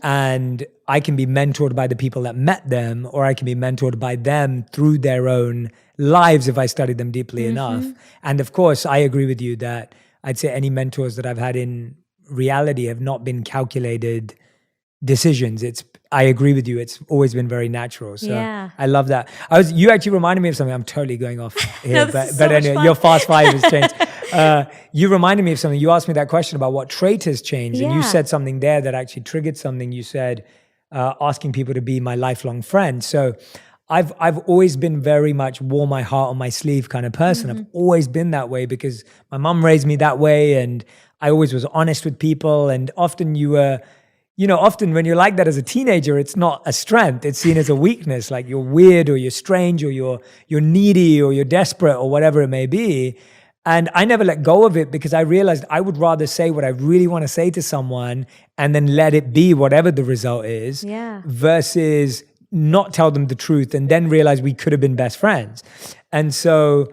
And I can be mentored by the people that met them, or I can be mentored by them through their own lives if I study them deeply enough. And of course, I agree with you that I'd say any mentors that I've had in reality have not been calculated decisions. I agree with you. It's always been very natural. So I love that. You actually reminded me of something. I'm totally going off here, but anyway, your fast five has changed. You reminded me of something. You asked me that question about what trait has changed, and you said something there that actually triggered something. You said asking people to be my lifelong friend. So I've always been very much wore my heart on my sleeve kind of person. I've always been that way because my mom raised me that way, and I always was honest with people. And often often when you're like that as a teenager, it's not a strength. It's seen as a weakness, like you're weird or you're strange or you're needy or you're desperate or whatever it may be. And I never let go of it because I realized I would rather say what I really want to say to someone and then let it be whatever the result is versus not tell them the truth and then realize we could have been best friends. And so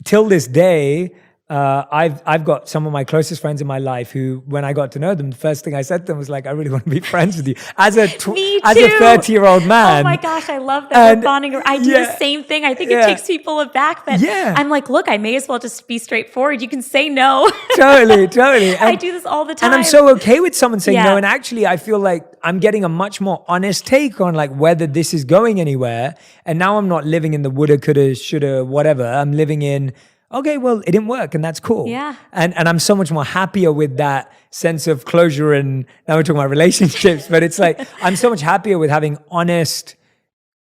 till this day, I've got some of my closest friends in my life who, when I got to know them, the first thing I said to them was like, I really want to be friends with you. As a 30-year-old man. Oh my gosh, I love that. We're bonding. I do the same thing. I think it takes people aback, but I'm like, look, I may as well just be straightforward. You can say no. Totally. I do this all the time. And I'm so okay with someone saying no. And actually, I feel like I'm getting a much more honest take on like whether this is going anywhere. And now I'm not living in the woulda, coulda, shoulda, whatever. I'm living in, okay, well, it didn't work and that's cool. Yeah. And I'm so much more happier with that sense of closure. And now we're talking about relationships, but it's like, I'm so much happier with having honest,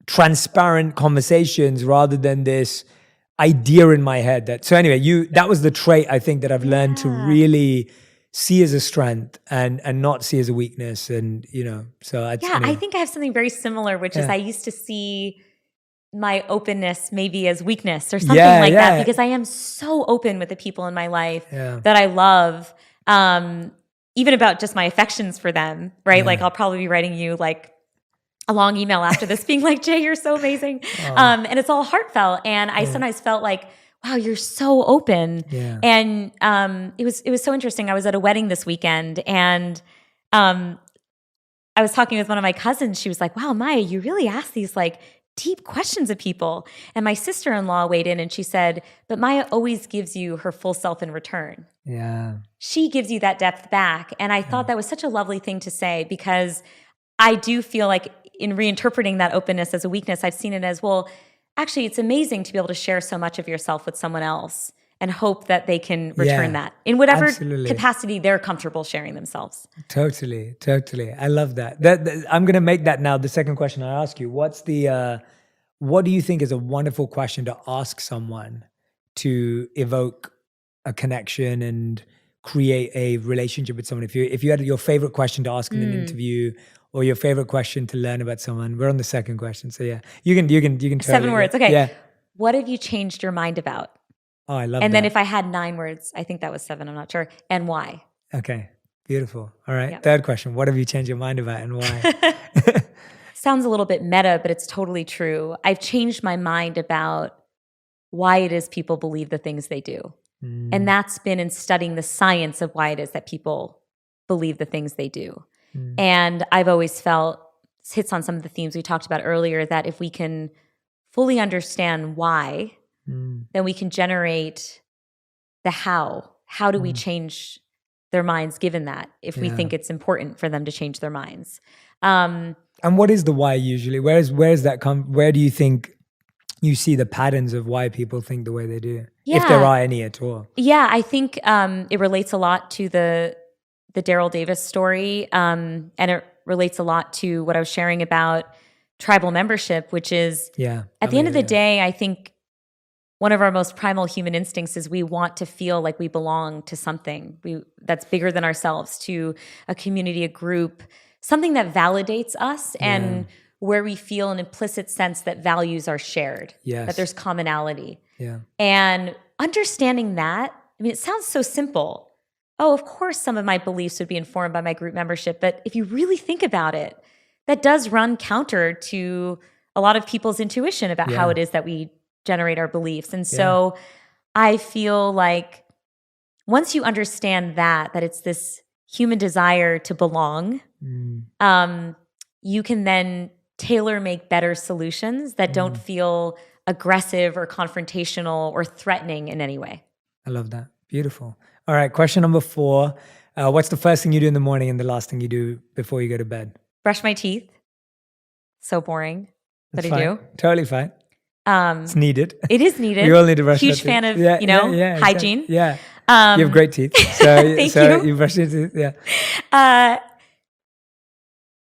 transparent conversations rather than this idea in my head so anyway, that was the trait I think that I've learned to really see as a strength and not see as a weakness. And, so I think I have something very similar, which is I used to see my openness maybe as weakness or something like that, because I am so open with the people in my life that I love, even about just my affections for them, right? Like I'll probably be writing you like a long email after this being like, Jay, you're so amazing. And it's all heartfelt. And I sometimes felt like, wow, you're so open. Yeah. And it was so interesting. I was at a wedding this weekend and I was talking with one of my cousins. She was like, wow, Maya, you really ask these like deep questions of people. And my sister-in-law weighed in and she said, but Maya always gives you her full self in return. Yeah. She gives you that depth back. And I thought that was such a lovely thing to say because I do feel like in reinterpreting that openness as a weakness, I've seen it as, well, actually, it's amazing to be able to share so much of yourself with someone else and hope that they can return that in whatever capacity they're comfortable sharing themselves. Totally. I love that. I'm going to make that now the second question I ask you. What do you think is a wonderful question to ask someone to evoke a connection and create a relationship with someone? If you had your favorite question to ask in an interview or your favorite question to learn about someone. We're on the second question. So yeah, you can totally, 7 words. Okay. Yeah. What have you changed your mind about? Oh, I love that. And then if I had 9 words, I think that was 7, I'm not sure. And why? Okay. Beautiful. All right. Yep. Third question. What have you changed your mind about and why? Sounds a little bit meta, but it's totally true. I've changed my mind about why it is people believe the things they do. And that's been in studying the science of why it is that people believe the things they do. And I've always felt, this hits on some of the themes we talked about earlier, that if we can fully understand why, then we can generate the how. How do we change their minds given that, if we think it's important for them to change their minds? And what is the why usually? Where is that come? Where do you think you see the patterns of why people think the way they do? If there are any at all. Yeah, I think it relates a lot to the Daryl Davis story, and it relates a lot to what I was sharing about tribal membership, which is at the end of the day, I think one of our most primal human instincts is we want to feel like we belong to something that's bigger than ourselves, to a community, a group, something that validates us and where we feel an implicit sense that values are shared, that there's commonality. And understanding that, I mean, it sounds so simple. Oh, of course, some of my beliefs would be informed by my group membership. But if you really think about it, that does run counter to a lot of people's intuition about how it is that we generate our beliefs. And so I feel like once you understand that it's this human desire to belong, you can then tailor make better solutions that don't feel aggressive or confrontational or threatening in any way. I love that. Beautiful. All right. Question number 4. What's the first thing you do in the morning and the last thing you do before you go to bed? Brush my teeth. So boring. But I do. Totally fine. It's needed. It is needed. We all need to brush Huge fan of, hygiene. Yeah. You have great teeth. So, Thank you. You brush your teeth. Yeah.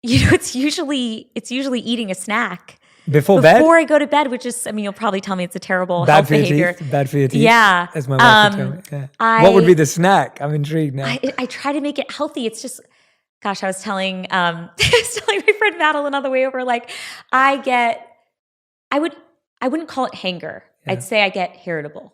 It's usually eating a snack. Before bed? Before I go to bed, which is, I mean, you'll probably tell me it's a terrible health behavior. Bad for your teeth. Yeah. As my wife would tell me. Yeah. What would be the snack? I'm intrigued now. I try to make it healthy. It's just, gosh, I was telling my friend Madeline on the way over, like, I wouldn't call it hanger. I'd say I get irritable,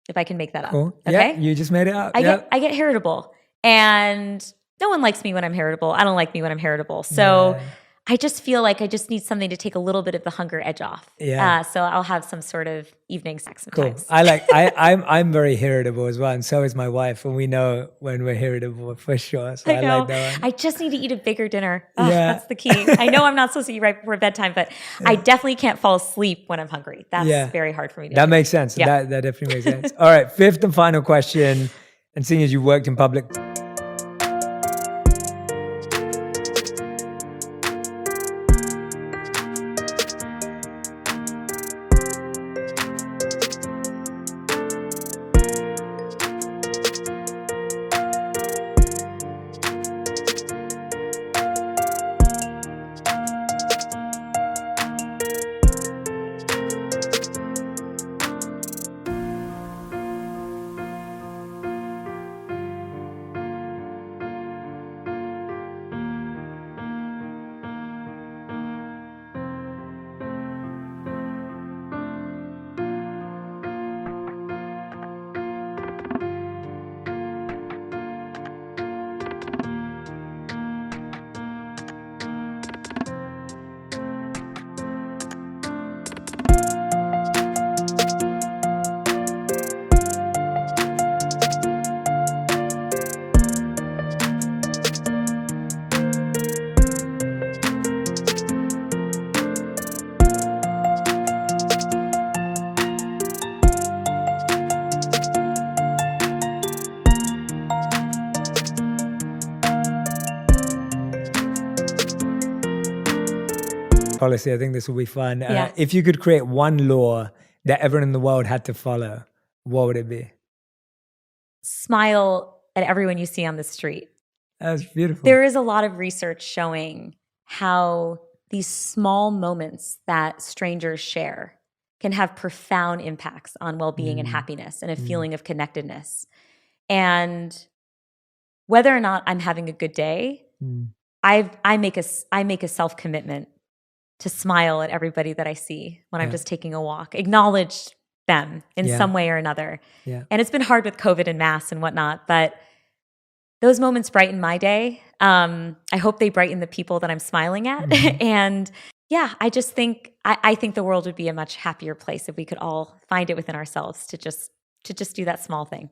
if I can make that up. Cool. Okay? Yeah, you just made it up. I get irritable. And no one likes me when I'm irritable. I don't like me when I'm irritable. So I just feel like I just need something to take a little bit of the hunger edge off. Yeah. So I'll have some sort of evening snack sometimes. Cool. I'm very irritable as well, and so is my wife, and we know when we're irritable for sure. So I like that one. I just need to eat a bigger dinner. That's the key. I know I'm not supposed to eat right before bedtime, but I definitely can't fall asleep when I'm hungry. That's very hard for me to do. That makes sense. Yeah. That definitely makes sense. All right, 5th and final question. And seeing as you worked in public policy, I think this will be fun. If you could create one law that everyone in the world had to follow, what would it be? Smile at everyone you see on the street. That's beautiful. There is a lot of research showing how these small moments that strangers share can have profound impacts on well-being and happiness and a feeling of connectedness. And whether or not I'm having a good day, I make a self commitment to smile at everybody that I see when I'm just taking a walk, acknowledge them in some way or another. Yeah. And it's been hard with COVID and masks and whatnot, but those moments brighten my day. I hope they brighten the people that I'm smiling at. And yeah, I just think I think the world would be a much happier place if we could all find it within ourselves to just do that small thing.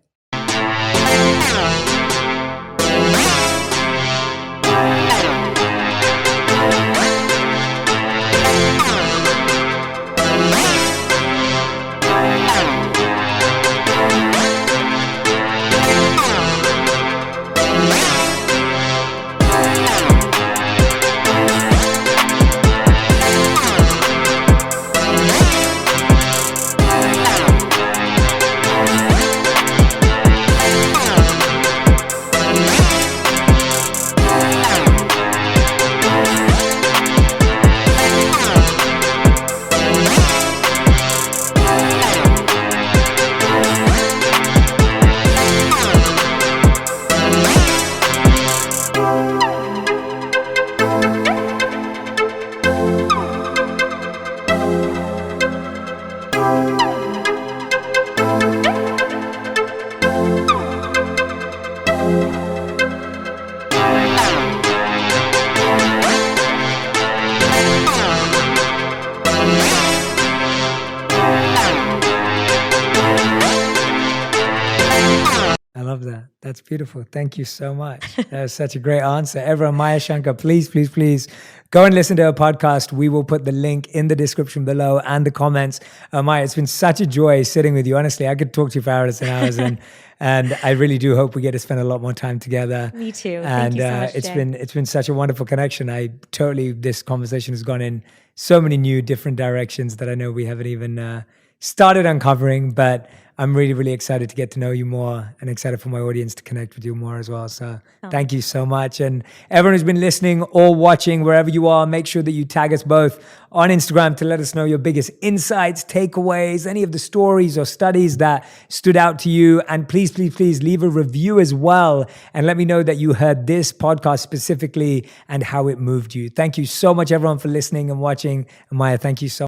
I love that. That's beautiful. Thank you so much. That was such a great answer. Everyone, Maya Shankar, please go and listen to her podcast. We will put the link in the description below and the comments. Maya, it's been such a joy sitting with you. Honestly, I could talk to you for hours and hours, and I really do hope we get to spend a lot more time together. Me too. And Thank you so much, Jay. it's been such a wonderful connection. This conversation has gone in so many new different directions that I know we haven't even started uncovering, but I'm really, really excited to get to know you more and excited for my audience to connect with you more as well. So thank you so much. And everyone who's been listening or watching, wherever you are, make sure that you tag us both on Instagram to let us know your biggest insights, takeaways, any of the stories or studies that stood out to you. And please leave a review as well. And let me know that you heard this podcast specifically and how it moved you. Thank you so much, everyone, for listening and watching. And Maya, thank you so much.